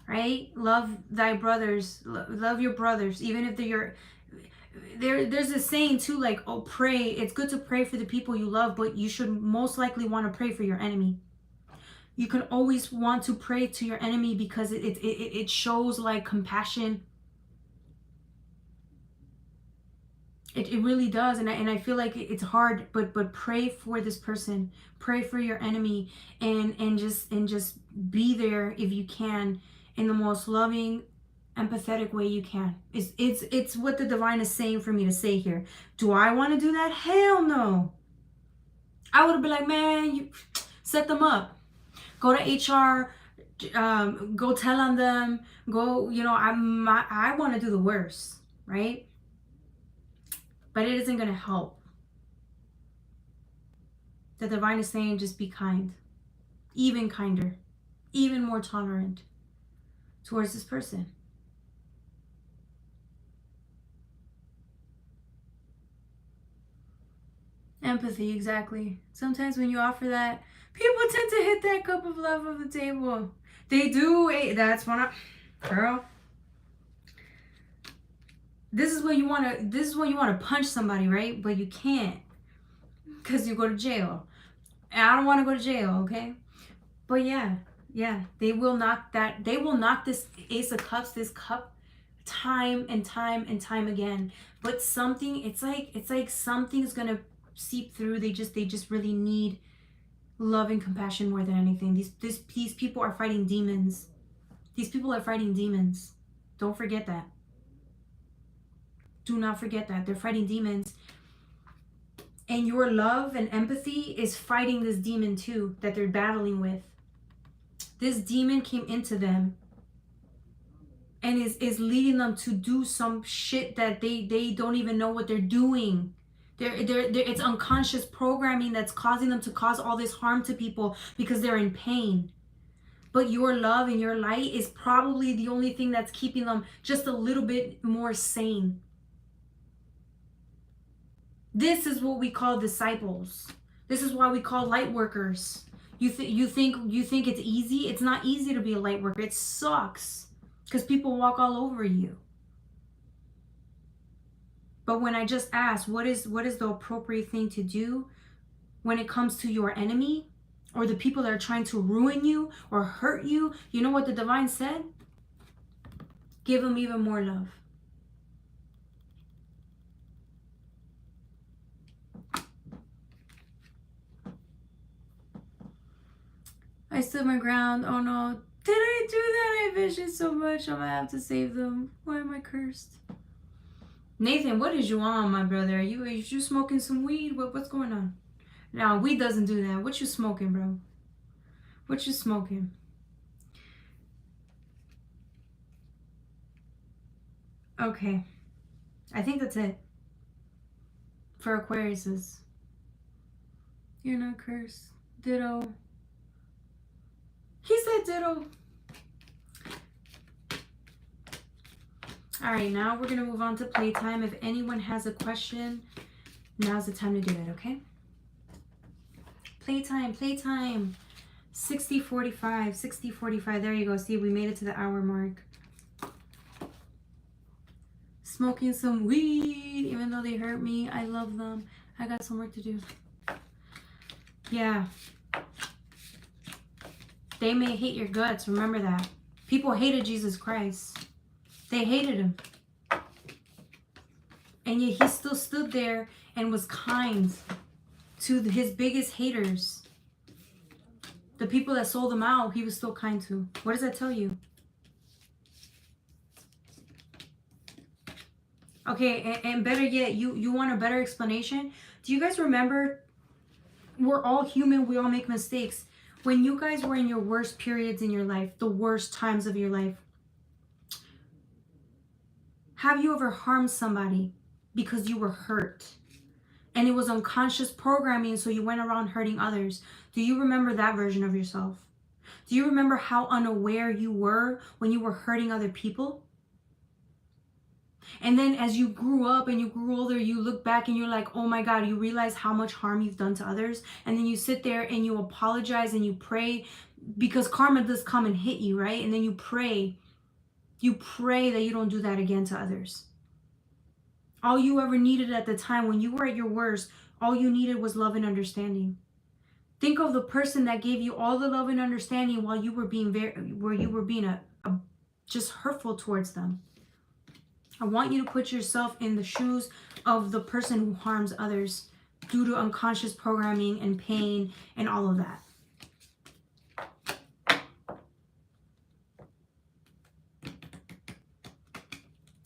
right? Love thy brothers, love your brothers, even if there's a saying too, like, oh, pray. It's good to pray for the people you love, but you should most likely want to pray for your enemy. You can always want to pray to your enemy because it shows like compassion. It really does, and I feel like it's hard, but pray for this person, pray for your enemy, and just be there if you can, in the most loving, empathetic way you can. It's what the divine is saying for me to say here. Do I want to do that? Hell no. I would have been like, man, you set them up, go to HR, go tell on them, go. I want to do the worst, right? But it isn't going to help. The divine is saying just be kind. Even kinder. Even more tolerant towards this person. Empathy, exactly. Sometimes when you offer that, people tend to hit that cup of love on the table. They do. That's when girl. This is when you want to punch somebody, right? But you can't, because you go to jail. And I don't want to go to jail, okay? But yeah, they will knock this Ace of Cups, this cup, time and time and time again. But it's like something's gonna seep through. They just really need love and compassion more than anything. These people are fighting demons. These people are fighting demons. Don't forget that. Do not forget that. They're fighting demons. And your love and empathy is fighting this demon too that they're battling with. This demon came into them and is leading them to do some shit that they don't even know what they're doing. It's unconscious programming that's causing them to cause all this harm to people because they're in pain. But your love and your light is probably the only thing that's keeping them just a little bit more sane. This is what we call disciples. This is why we call light workers. You think it's easy? It's not easy to be a light worker. It sucks because people walk all over you. But when I just asked, what is the appropriate thing to do when it comes to your enemy or the people that are trying to ruin you or hurt you? You know what the divine said? Give them even more love. I stood my ground. Oh no. Did I do that? I vision so much. I'm gonna have to save them. Why am I cursed? Nathan, what is you on, my brother? Are you smoking some weed? What's going on? No, weed doesn't do that. What you smoking, bro? What you smoking? Okay. I think that's it. For Aquariuses. You're not cursed. Ditto. He said ditto. Alright, now we're going to move on to playtime. If anyone has a question, now's the time to do it, okay? Playtime, playtime. 60-45, 60-45. There you go. See, we made it to the hour mark. Smoking some weed, even though they hurt me. I love them. I got some work to do. Yeah. They may hate your guts. Remember that. People hated Jesus Christ. They hated him. And yet he still stood there and was kind to his biggest haters. The people that sold him out, he was still kind to. What does that tell you? Okay, and better yet, you want a better explanation? Do you guys remember, we're all human, we all make mistakes. When you guys were in your worst periods in your life, the worst times of your life, have you ever harmed somebody because you were hurt? And it was unconscious programming, so you went around hurting others. Do you remember that version of yourself? Do you remember how unaware you were when you were hurting other people? And then as you grew up and you grew older, you look back and you're like, oh my God, you realize how much harm you've done to others. And then you sit there and you apologize and you pray, because karma does come and hit you, right? And then you pray that you don't do that again to others. All you ever needed at the time when you were at your worst, all you needed was love and understanding. Think of the person that gave you all the love and understanding while you were being just hurtful towards them. I want you to put yourself in the shoes of the person who harms others due to unconscious programming and pain and all of that.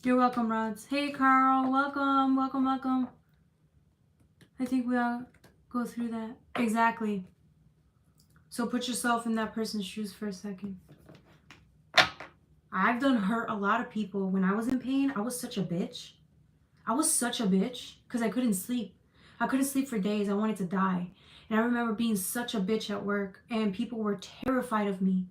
You're welcome, Rods. Hey, Carl. Welcome, welcome, welcome. I think we all go through that. Exactly. So put yourself in that person's shoes for a second. I've done hurt a lot of people. When I was in pain, I was such a bitch. I was such a bitch because I couldn't sleep. I couldn't sleep for days. I wanted to die. And I remember being such a bitch at work, and people were terrified of me.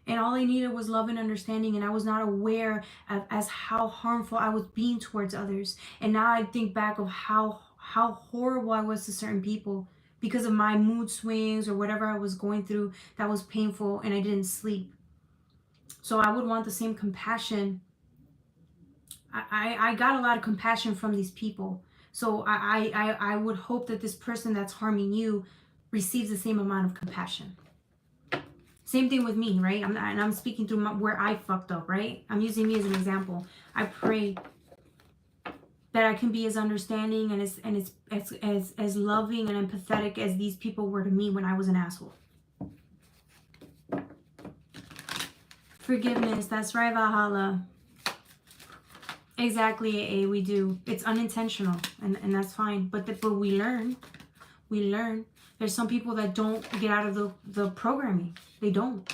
And all I needed was love and understanding, and I was not aware of as how harmful I was being towards others. And now I think back of how horrible I was to certain people because of my mood swings or whatever I was going through that was painful, and I didn't sleep. So I would want the same compassion. I got a lot of compassion from these people. So I would hope that this person that's harming you receives the same amount of compassion. Same thing with me, right? I'm speaking through where I fucked up, right? I'm using me as an example. I pray that I can be as understanding and as loving and empathetic as these people were to me when I was an asshole. Forgiveness, that's right, Valhalla. Exactly, we do. It's unintentional, and that's fine. But we learn. We learn. There's some people that don't get out of the programming. They don't.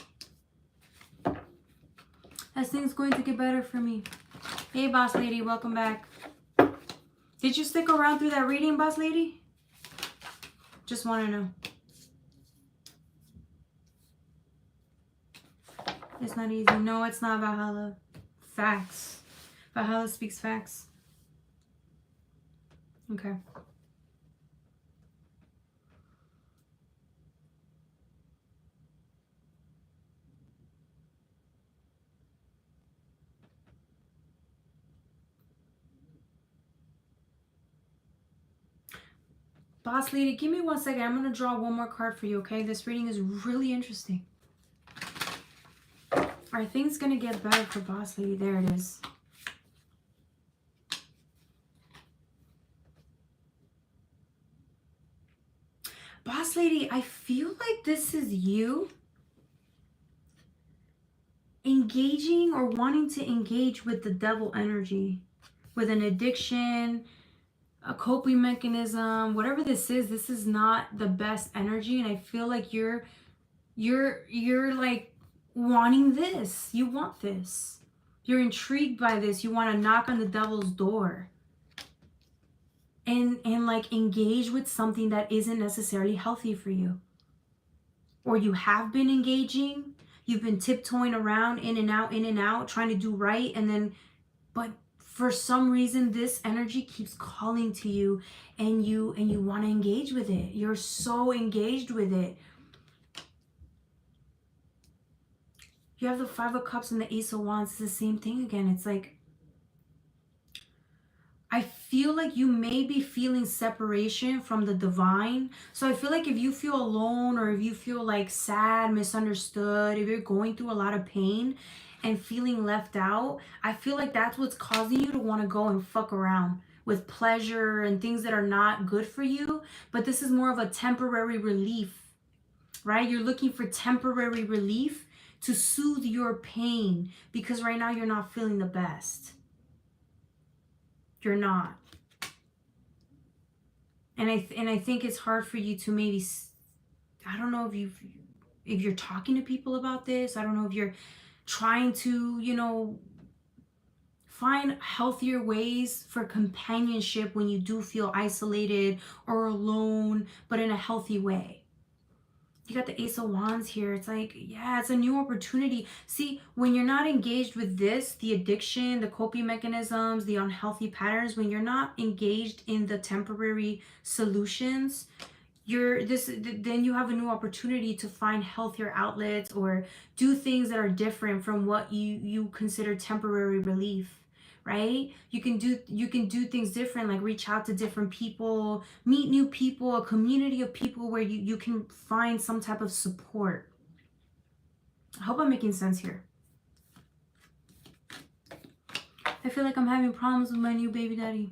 As things going to get better for me. Hey, boss lady, welcome back. Did you stick around through that reading, boss lady? Just want to know. It's not easy. No, it's not, Valhalla. Facts. Valhalla speaks facts. Okay. Boss lady, give me 1 second. I'm going to draw one more card for you, okay? This reading is really interesting. Are things going to get better for boss lady? There it is. Boss lady, I feel like this is you. engaging or wanting to engage with the devil energy, with an addiction, a coping mechanism, whatever this is not the best energy. And I feel like you're like wanting this. You want this. You're intrigued by this. You want to knock on the devil's door and like engage with something that isn't necessarily healthy for you. Or you have been engaging, you've been tiptoeing around, in and out, trying to do right, and then, but for some reason this energy keeps calling to you, and you want to engage with it. You're so engaged with it. You have the Five of Cups and the Ace of Wands. It's the same thing again. It's like, I feel like you may be feeling separation from the divine. So I feel like if you feel alone, or if you feel like sad, misunderstood, if you're going through a lot of pain and feeling left out, I feel like that's what's causing you to want to go and fuck around with pleasure and things that are not good for you. But this is more of a temporary relief, right? You're looking for temporary relief to soothe your pain, because right now you're not feeling the best. You're not. And I think it's hard for you to maybe, I don't know if you're talking to people about this. I don't know if you're trying to, you know, find healthier ways for companionship when you do feel isolated or alone, but in a healthy way. You got the Ace of Wands here. It's like, yeah, it's a new opportunity. See, when you're not engaged with this, the addiction, the coping mechanisms, the unhealthy patterns, when you're not engaged in the temporary solutions, then you have a new opportunity to find healthier outlets or do things that are different from what you consider temporary relief. Right? You can do things different, like reach out to different people, meet new people, a community of people where you can find some type of support. I hope I'm making sense here. I feel like I'm having problems with my new baby daddy.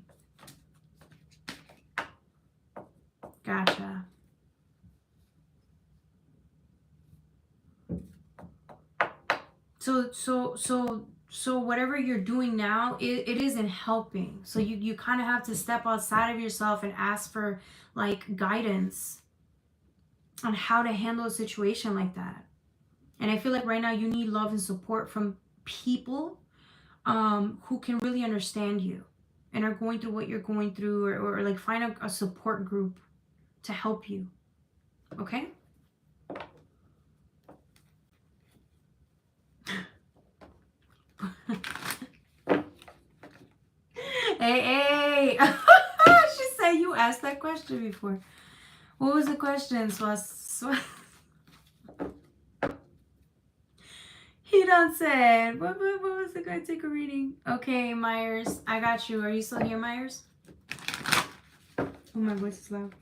Gotcha. So whatever you're doing now, it isn't helping. So you kind of have to step outside of yourself and ask for like guidance on how to handle a situation like that. And I feel like right now you need love and support from people who can really understand you and are going through what you're going through, or like find a support group to help you. Okay? Hey. She said you asked that question before. What was the question? He done said, what was the guy? Take a reading. Okay, Myers, I got you. Are you still here, Myers? Oh, my voice is loud.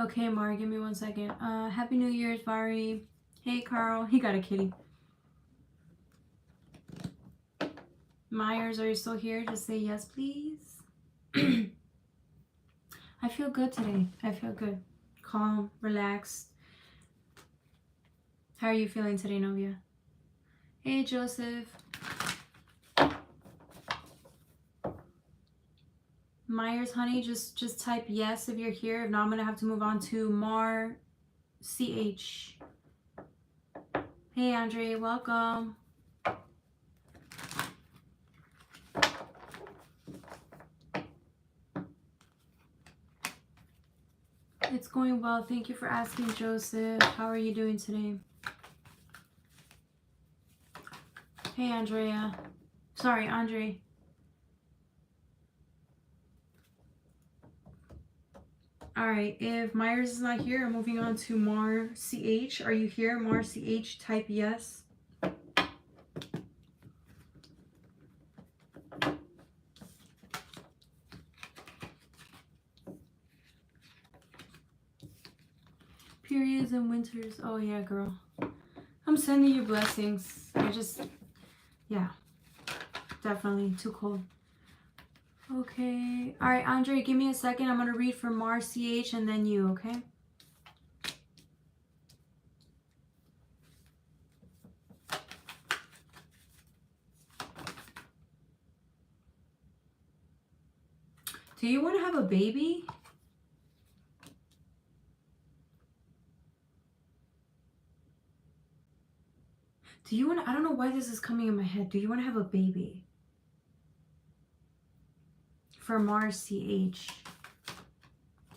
Okay, Mari, give me 1 second. Happy New Year's, Vari. Hey, Carl. He got a kitty. Myers, are you still here? Just say yes, please. I feel good today. I feel good. Calm, relaxed. How are you feeling today, Novia? Hey, Joseph. Myers, honey, just type yes if you're here. If not, I'm going to have to move on to Mar CH. Hey, Andre, welcome. It's going well. Thank you for asking, Joseph. How are you doing today? Hey, Andrea. Sorry, Andre. All right, if Myers is not here, I'm moving on to Mar CH. Are you here, Mar CH? Type yes. Periods and winters. Oh yeah, girl. I'm sending you blessings. Yeah, definitely too cold. Okay. All right, Andre, give me a second. I'm going to read for Mars, CH, and then you, okay? Do you want to have a baby? Do you want to, I don't know why this is coming in my head. Do you want to have a baby? For Mars, CH.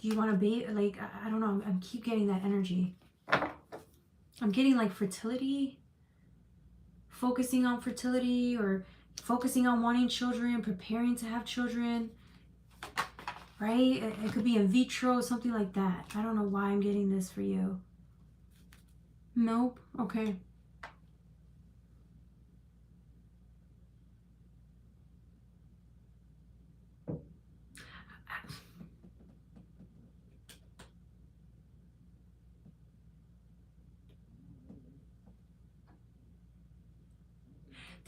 Do you want a baby? Like, I don't know. I keep getting that energy. I'm getting like fertility. Focusing on fertility or focusing on wanting children, preparing to have children. Right? It could be in vitro, something like that. I don't know why I'm getting this for you. Nope. Okay.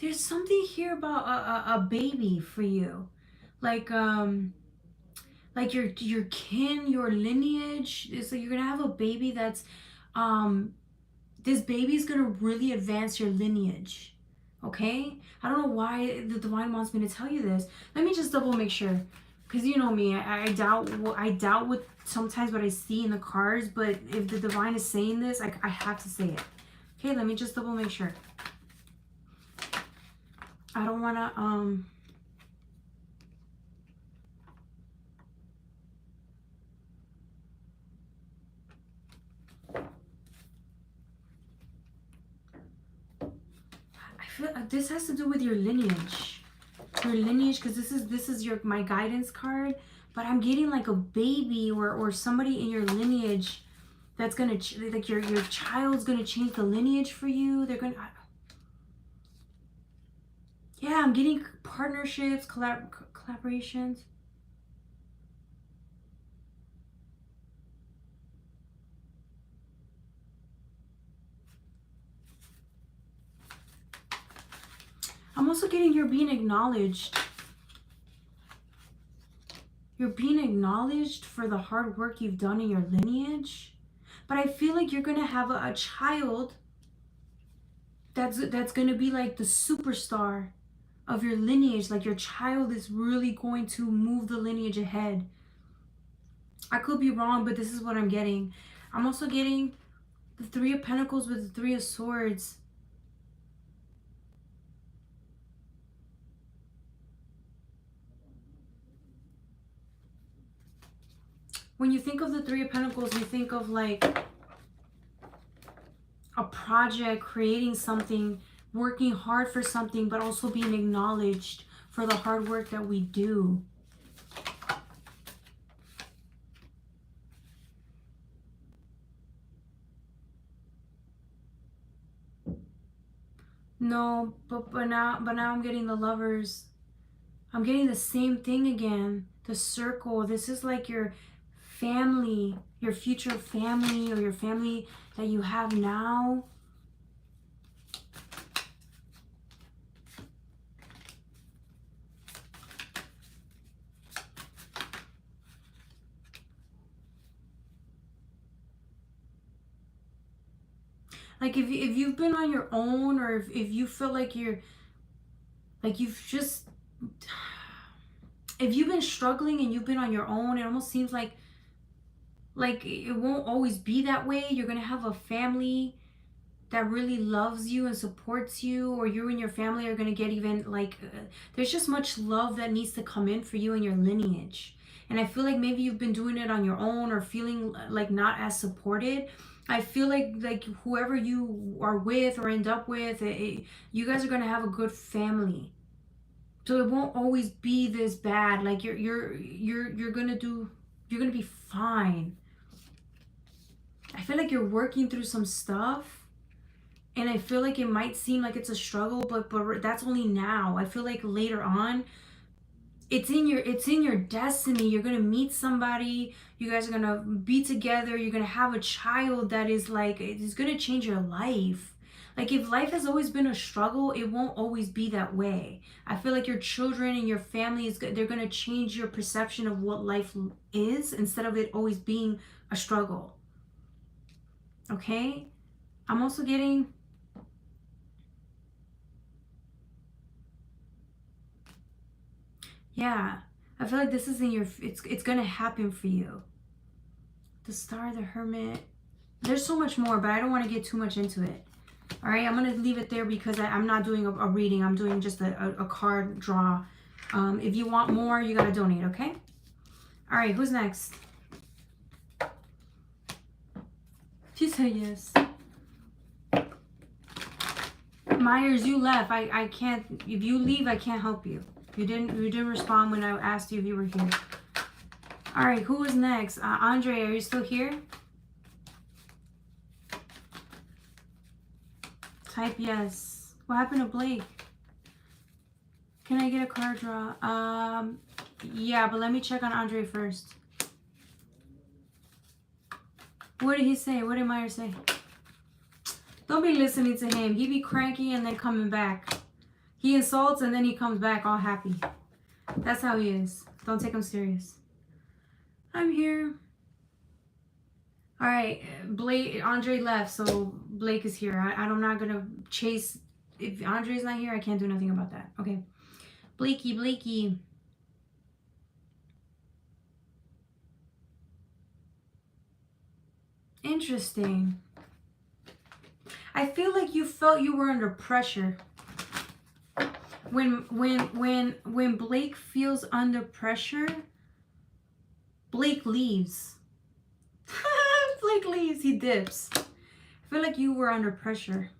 There's something here about a baby for you. Like your kin, your lineage. It's like you're gonna have a baby that's this baby's gonna really advance your lineage. Okay? I don't know why the divine wants me to tell you this. Let me just double make sure. Because you know me, I doubt with sometimes what I see in the cards, but if the divine is saying this, I have to say it. Okay, let me just double make sure. I don't wanna this has to do with your lineage. Your lineage, because this is your my guidance card, but I'm getting like a baby or somebody in your lineage that's gonna like your child's gonna change the lineage for you. They're gonna yeah, I'm getting partnerships, collaborations. I'm also getting you're being acknowledged. You're being acknowledged for the hard work you've done in your lineage. But I feel like you're going to have a child that's going to be like the superstar of your lineage. Like your child is really going to move the lineage ahead. I could be wrong, but this is what I'm getting. I'm also getting the Three of Pentacles with the Three of Swords. When you think of the Three of Pentacles, you think of like a project, creating something, working hard for something, but also being acknowledged for the hard work that we do. No, but now I'm getting the Lovers. I'm getting the same thing again. The Circle. This is like your family, your future family, or your family that you have now. Like if you've been on your own, or if you feel like you're like you've just if you've been struggling and you've been on your own, it almost seems like it won't always be that way. You're gonna have a family that really loves you and supports you, or you and your family are gonna get even there's just much love that needs to come in for you and your lineage. And I feel like maybe you've been doing it on your own or feeling like not as supported. I feel like whoever you are with or end up with, you guys are gonna have a good family. So it won't always be this bad. Like you're gonna be fine. I feel like you're working through some stuff, and I feel like it might seem like it's a struggle, but that's only now. I feel like later on it's in your destiny. You're gonna meet somebody, you guys are gonna be together, you're gonna have a child that is like, it's gonna change your life. Like, if life has always been a struggle, it won't always be that way. I feel like your children and your family they're gonna change your perception of what life is, instead of it always being a struggle. Okay? I'm also getting, yeah, I feel like this is in your, it's gonna happen for you. The Star, the Hermit. There's so much more, but I don't want to get too much into it. All right, I'm going to leave it there because I'm not doing a reading. I'm doing just a card draw. If you want more, you got to donate, okay? All right, who's next? She said yes. Myers, you left. I can't, if you leave, I can't help you. You didn't respond when I asked you if you were here. All right, who is next? Andre, are you still here? Type yes. What happened to Blake? Can I get a card draw? Yeah, but let me check on Andre first. What did he say? What did Meyer say? Don't be listening to him. He be cranky and then coming back. He insults and then he comes back all happy. That's how he is. Don't take him serious. I'm here. All right, Andre left, so Blake is here. I'm not gonna chase. If Andre's not here, I can't do nothing about that. Okay, Blakey. Interesting. I feel like you felt you were under pressure. When Blake feels under pressure, Blake leaves. Blake leaves. He dips. I feel like you were under pressure.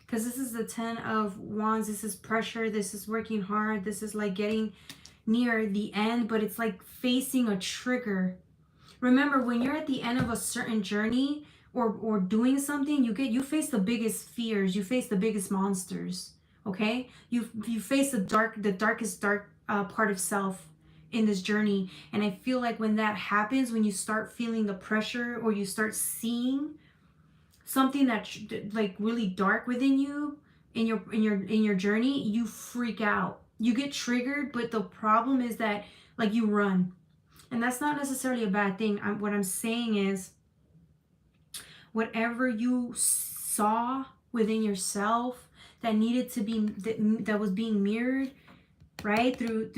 Because this is the 10 of Wands. This is pressure. This is working hard. This is like getting near the end. But it's like facing a trigger. Remember, when you're at the end of a certain journey or doing something, you face the biggest fears. You face the biggest monsters. Okay? You face the darkest part of self in this journey. And I feel like when that happens, when you start feeling the pressure or you start seeing something that's like really dark within you in your journey, you freak out. You get triggered, but the problem is that like you run. And that's not necessarily a bad thing. What I'm saying is, whatever you saw within yourself that needed to be that was being mirrored, right, through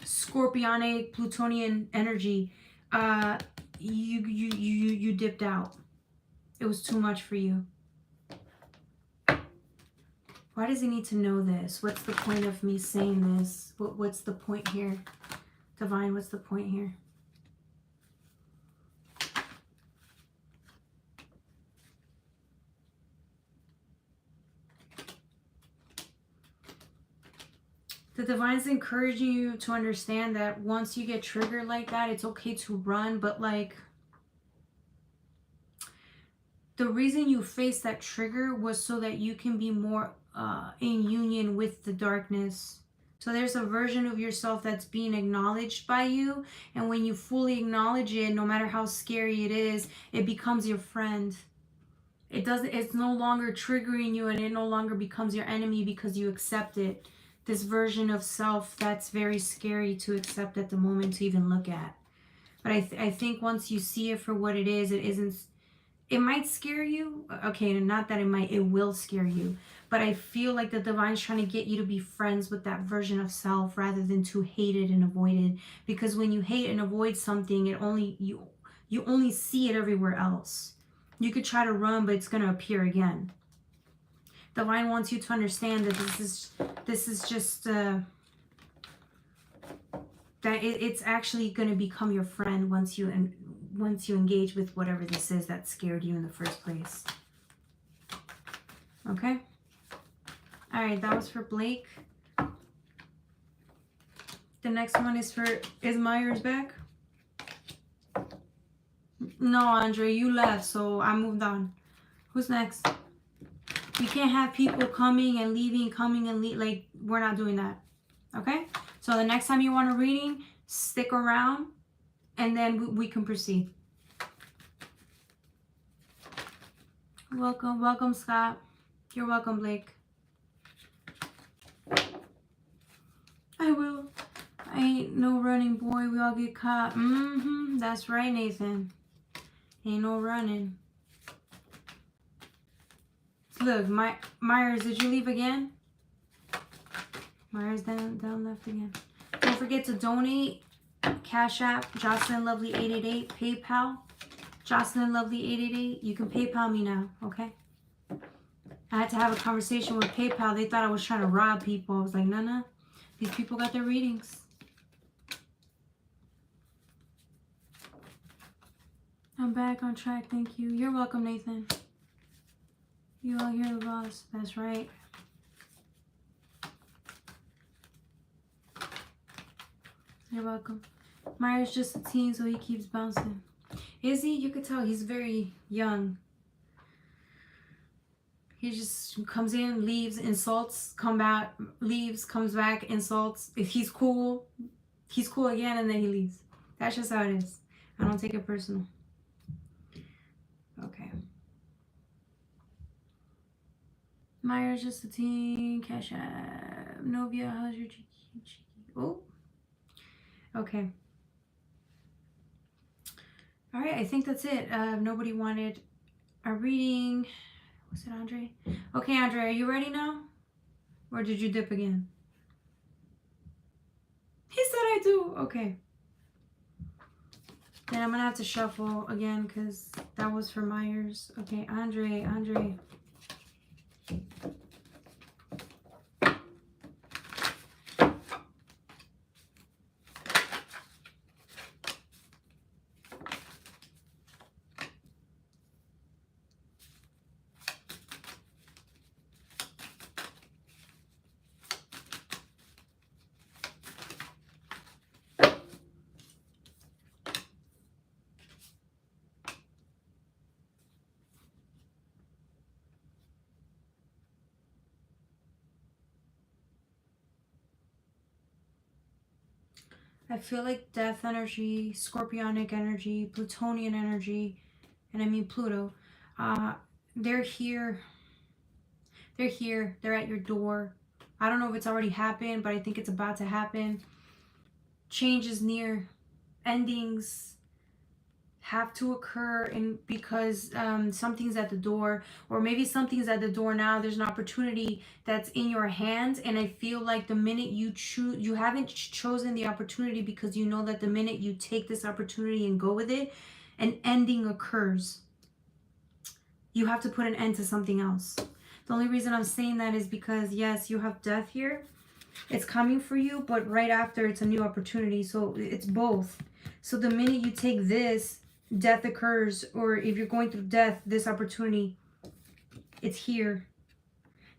Scorpionic Plutonian energy, you dipped out. It was too much for you. Why does he need to know this? What's the point of me saying this? What's the point here? Divine, what's the point here? The Divine's encouraging you to understand that once you get triggered like that, it's okay to run, but like the reason you faced that trigger was so that you can be more in union with the darkness. So there's a version of yourself that's being acknowledged by you, and when you fully acknowledge it, no matter how scary it is, it becomes your friend. It's no longer triggering you, and it no longer becomes your enemy because you accept it. This version of self that's very scary to accept at the moment, to even look at. But I think once you see it for what it is, it might scare you. Okay, not that it will scare you. But I feel like the Divine's trying to get you to be friends with that version of self rather than to hate it and avoid it. Because when you hate and avoid something, you only see it everywhere else. You could try to run, but it's going to appear again. Divine wants you to understand that this is just that it's actually going to become your friend once you engage with whatever this is that scared you in the first place. Okay? All right, that was for Blake. The next one is Myers back? No, Andre, you left, so I moved on. Who's next? We can't have people coming and leaving, like, we're not doing that. Okay? So the next time you want a reading, stick around and then we can proceed. Welcome, welcome, Scott. You're welcome, Blake. I will. I ain't no running, boy. We all get caught. That's right, Nathan. Ain't no running. Look, Myers, did you leave again? Myers down left again. Don't forget to donate. Cash App, Jocelyn Lovely 888. PayPal, Jocelyn Lovely 888. You can PayPal me now, okay? I had to have a conversation with PayPal. They thought I was trying to rob people. I was like, no. These people got their readings. I'm back on track. Thank you. You're welcome, Nathan. You all hear the boss. That's right. You're welcome. Myers just a teen, so he keeps bouncing. Is he? You could tell he's very young. He just comes in, leaves, insults, leaves, comes back, insults. If he's cool again, and then he leaves. That's just how it is. I don't take it personal. Okay. Myers just a teen. Cash App. Novia, how's your cheeky? Oh. Okay. All right, I think that's it. Nobody wanted a reading. Was it Andre? Okay, Andre, are you ready now? Or did you dip again? He said I do. Okay. Then I'm going to have to shuffle again because that was for Myers. Okay, Andre. I feel like death energy, scorpionic energy, plutonian energy, and I mean Pluto. They're here. They're here. They're at your door. I don't know if it's already happened, but I think it's about to happen. Change is near. Endings have to occur, and because something's at the door, or maybe something's at the door now. There's an opportunity that's in your hands, and I feel like the minute you choose, you haven't chosen the opportunity because you know that the minute you take this opportunity and go with it, an ending occurs. You have to put an end to something else. The only reason I'm saying that is because, yes, you have death here. It's coming for you, but right after, it's a new opportunity. So it's both. So the minute you take this, death occurs. Or if you're going through death, this opportunity, it's here.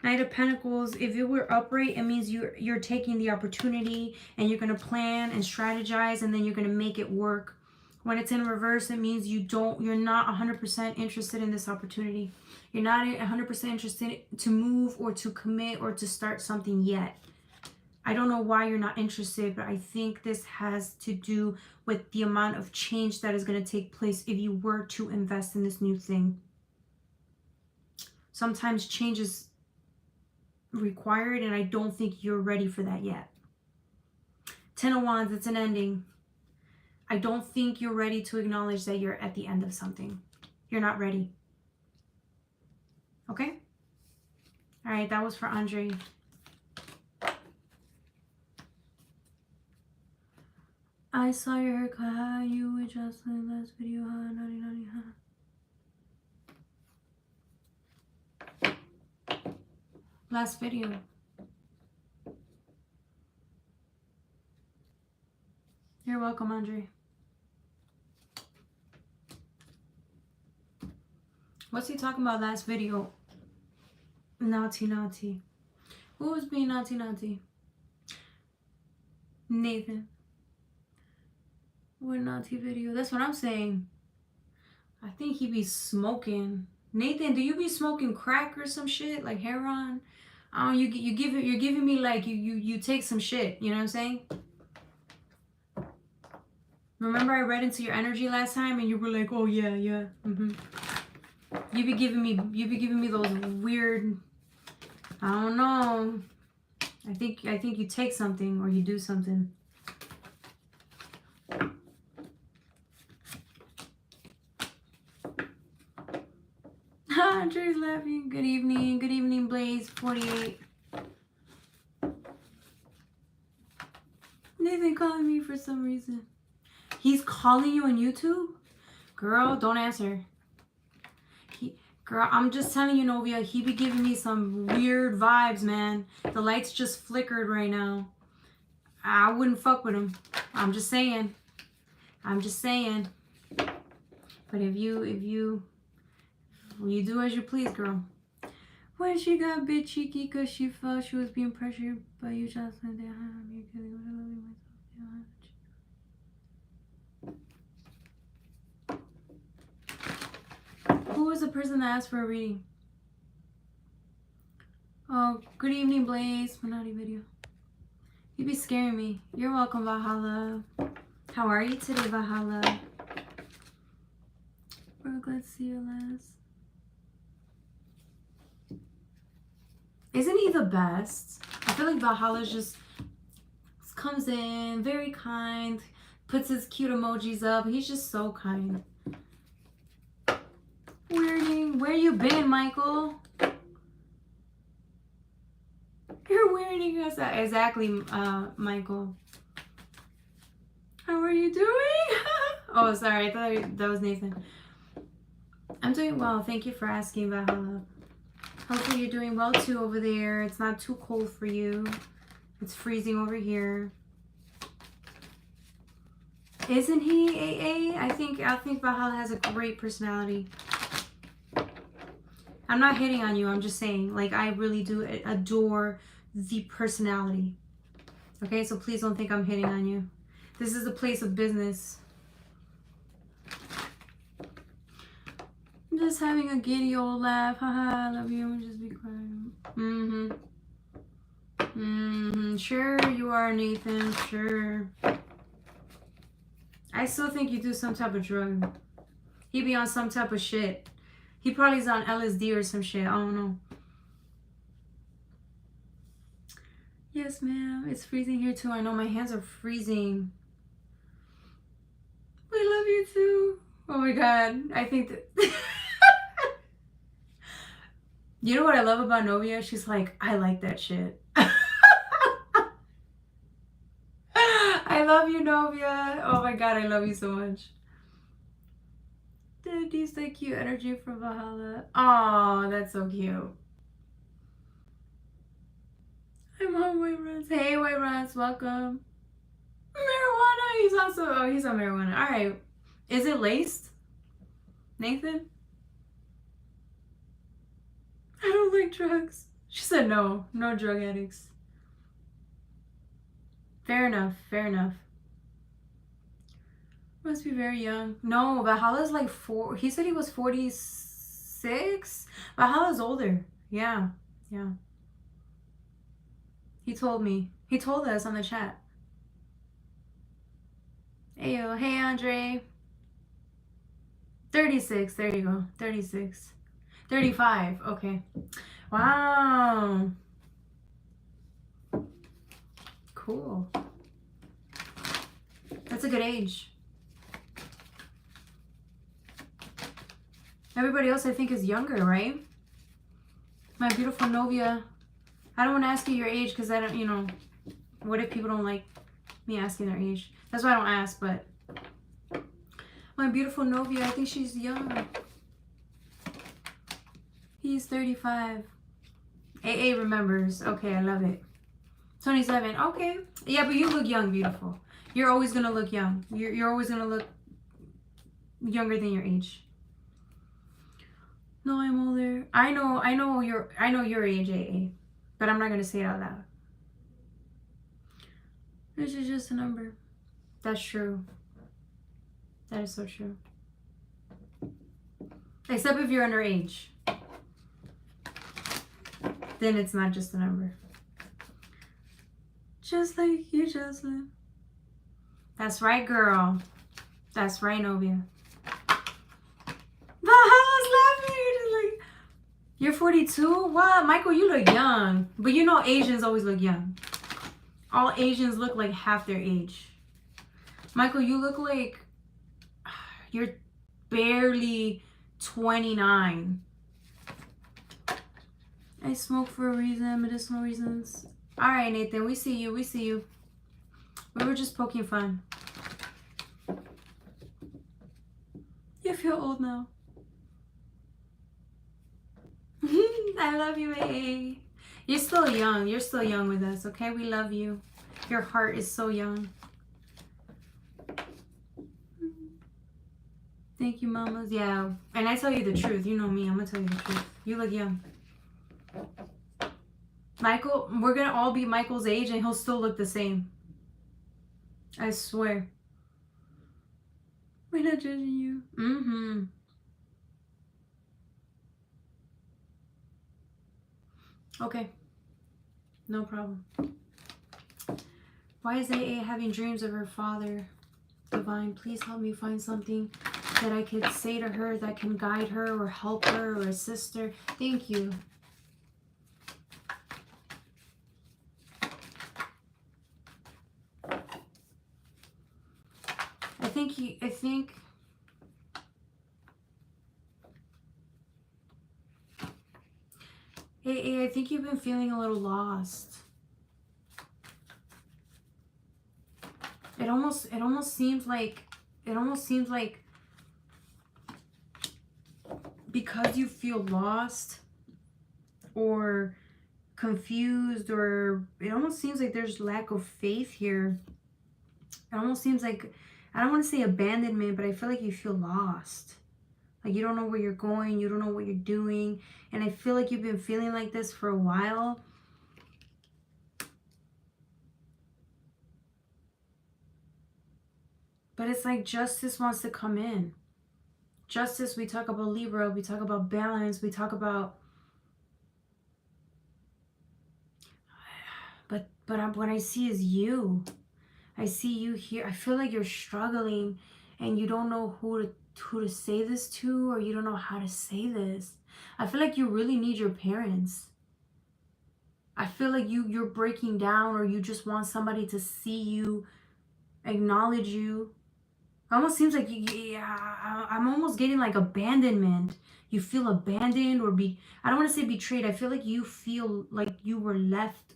Knight of Pentacles, if it were upright, it means you're taking the opportunity and you're going to plan and strategize, and then you're going to make it work. When it's in reverse, it means you're not 100% interested in this opportunity. You're not 100% interested to move or to commit or to start something yet. I don't know why you're not interested, but I think this has to do with the amount of change that is going to take place if you were to invest in this new thing. Sometimes change is required, and I don't think you're ready for that yet. Ten of Wands, it's an ending. I don't think you're ready to acknowledge that you're at the end of something. You're not ready. Okay? All right, that was for Andre. I saw your haircut. How you with Jocelyn last video? Naughty, last video. You're welcome, Andre. What's he talking about last video? Naughty. Who was being naughty? Nathan. What naughty video? That's what I'm saying. I think he be smoking. Nathan, do you be smoking crack or some shit? Like heroin? Oh, you're giving me like you take some shit. You know what I'm saying? Remember I read into your energy last time and you were like, oh yeah, yeah. You be giving me those weird, I don't know. I think you take something or you do something. Andre's laughing. Good evening, Blaze 48. Nathan calling me for some reason. He's calling you on YouTube? Girl, don't answer. Girl, I'm just telling you, Novia, he be giving me some weird vibes, man. The lights just flickered right now. I wouldn't fuck with him. I'm just saying. But if you do as you please, girl. When she got a bit cheeky because she felt she was being pressured by you just like that. Who was the person that asked for a reading? Oh, good evening, Blaze. Manati video. You be scaring me. You're welcome, Valhalla. How are you today, Valhalla? We're glad to see you last. Isn't he the best? I feel like Valhalla just comes in, very kind, puts his cute emojis up. He's just so kind. Weirding. Where you been, Michael? You're weirding us out. Exactly, Michael. How are you doing? Oh, sorry. I thought that was Nathan. I'm doing well. Thank you for asking, Valhalla. Hopefully you're doing well too over there. It's not too cold for you. It's freezing over here. Isn't he, AA? I think Valhalla has a great personality. I'm not hitting on you. I'm just saying, like, I really do adore the personality. Okay, so please don't think I'm hitting on you. This is a place of business. I'm just having a giddy old laugh. Haha, I love you. Just be quiet. Sure you are, Nathan. Sure. I still think you do some type of drug. He be on some type of shit. He probably is on LSD or some shit. I don't know. Yes, ma'am. It's freezing here too. I know my hands are freezing. We love you too. Oh my god. I think that... You know what I love about Novia? She's like, I like that shit. I love you, Novia. Oh my god, I love you so much. Dude, you say cute energy from Valhalla. Oh, that's so cute. I'm on White Runs. Hey, White Runs, welcome. Marijuana. He's also, oh, he's on marijuana. All right. Is it laced? Nathan? I don't like drugs. She said no. No drug addicts. Fair enough. Fair enough. Must be very young. No, Valhalla's like 4. He said he was 46. Valhalla's older. Yeah. Yeah. He told me. He told us on the chat. Ayo. Hey, Andre. 36. There you go. 36. 35. Okay. Wow. Cool. That's a good age. Everybody else I think is younger, right? My beautiful Novia. I don't want to ask you your age because I don't, you know, what if people don't like me asking their age? That's why I don't ask, but my beautiful Novia, I think she's young. He's 35. AA remembers. Okay, I love it. 27. Okay. Yeah, but you look young, beautiful. You're always going to look young. You're always going to look younger than your age. No, I'm older. I know your age, AA. But I'm not going to say it out loud. This is just a number. That's true. That is so true. Except if you're underage. then it's not just a number. Just like you just live. That's right, girl. That's right, Novia. But I was laughing. You're just like, you're 42? What? Michael, you look young. But you know Asians always look young. All Asians look like half their age. Michael, you look like you're barely 29. I smoke for a reason, medicinal reasons. Alright, Nathan, we see you, we see you. We were just poking fun. You feel old now. I love you, AA. You're still young. You're still young with us, okay? We love you. Your heart is so young. Thank you, mamas. Yeah, and I tell you the truth. You know me. I'm going to tell you the truth. You look young. Michael, we're going to all be Michael's age and he'll still look the same. I swear. We're not judging you. Mm-hmm. Okay. No problem. Why is AA having dreams of her father? Divine, please help me find something that I could say to her that can guide her or help her or assist her. Thank you. I think you've been feeling a little lost. It almost seems like because you feel lost or confused, or it almost seems like there's lack of faith here. It almost seems like, I don't want to say abandonment, but I feel like you feel lost. Like you don't know where you're going, you don't know what you're doing. And I feel like you've been feeling like this for a while. But it's like justice wants to come in. Justice, we talk about Libra, we talk about balance, we talk about... But what I see is you. I see you here. I feel like you're struggling and you don't know who to say this to, or you don't know how to say this. I feel like you really need your parents. I feel like you're breaking down, or you just want somebody to see you, acknowledge you. It almost seems like I'm almost getting like abandonment. You feel abandoned, or I don't want to say betrayed. I feel like you feel like you were left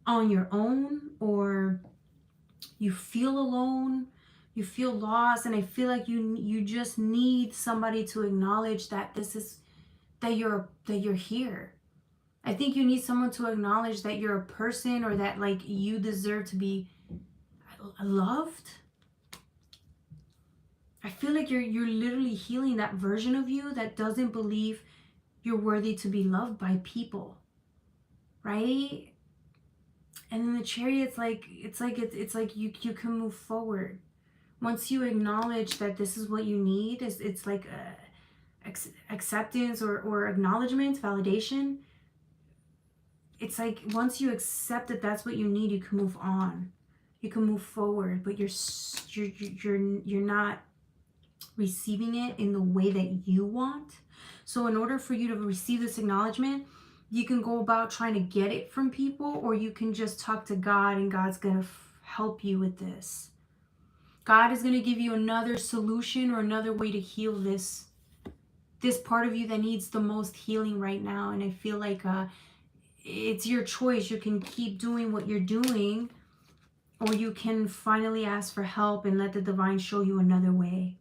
on your own, or you feel alone. You feel lost, and I feel like you just need somebody to acknowledge that that you're here. I think you need someone to acknowledge that you're a person, or that like you deserve to be loved. I feel like you're literally healing that version of you that doesn't believe you're worthy to be loved by people, right? And then the Chariot, it's like you can move forward. Once you acknowledge that this is what you need, it's like acceptance or acknowledgement, validation. It's like once you accept that that's what you need, you can move on. You can move forward, but you're not receiving it in the way that you want. So in order for you to receive this acknowledgement, you can go about trying to get it from people, or you can just talk to God, and God's going to help you with this. God is going to give you another solution or another way to heal this part of you that needs the most healing right now. And I feel like it's your choice. You can keep doing what you're doing, or you can finally ask for help and let the divine show you another way.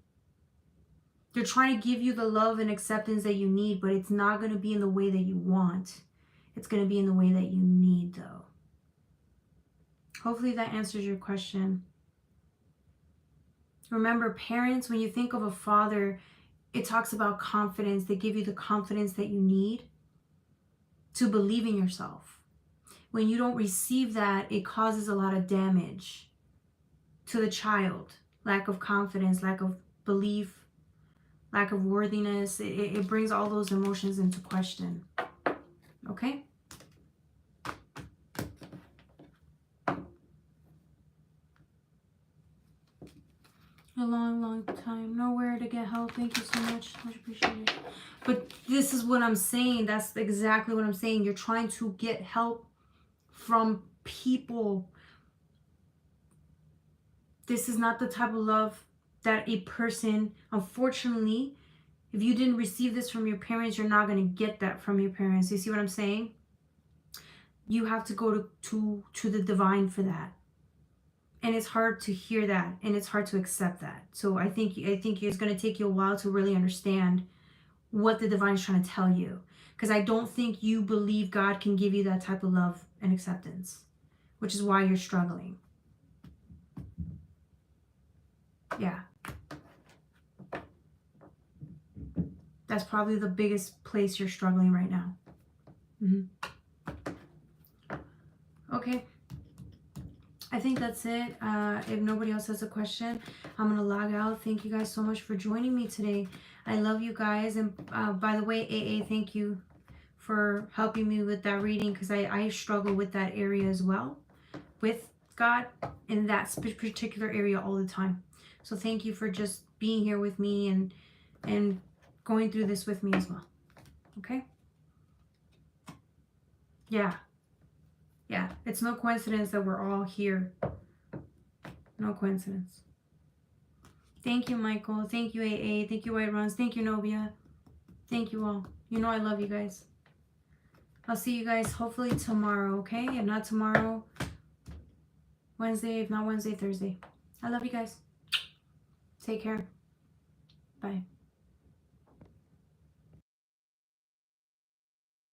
They're trying to give you the love and acceptance that you need, but it's not going to be in the way that you want. It's going to be in the way that you need, though. Hopefully that answers your question. Remember, parents, when you think of a father, it talks about confidence. They give you the confidence that you need to believe in yourself. When you don't receive that, it causes a lot of damage to the child. Lack of confidence, lack of belief, lack of worthiness. It brings all those emotions into question. Okay? A long, long time. Nowhere to get help. Thank you so much. Much appreciated. But this is what I'm saying. That's exactly what I'm saying. You're trying to get help from people. This is not the type of love that a person, unfortunately, if you didn't receive this from your parents, you're not going to get that from your parents. You see what I'm saying? You have to go to the divine for that. And it's hard to hear that, and it's hard to accept that. So I think it's going to take you a while to really understand what the divine is trying to tell you, because I don't think you believe God can give you that type of love and acceptance, which is why you're struggling. Yeah. That's probably the biggest place you're struggling right now. Okay. I think that's it. If nobody else has a question, I'm going to log out. Thank you guys so much for joining me today. I love you guys. And by the way, AA, thank you for helping me with that reading, because I struggle with that area as well, with God in that particular area all the time. So thank you for just being here with me and going through this with me as well. Okay? Yeah. Yeah, it's no coincidence that we're all here. No coincidence. Thank you, Michael. Thank you, AA. Thank you, White Runs. Thank you, Novia. Thank you all. You know I love you guys. I'll see you guys hopefully tomorrow, okay? If not tomorrow, Wednesday. If not Wednesday, Thursday. I love you guys. Take care. Bye.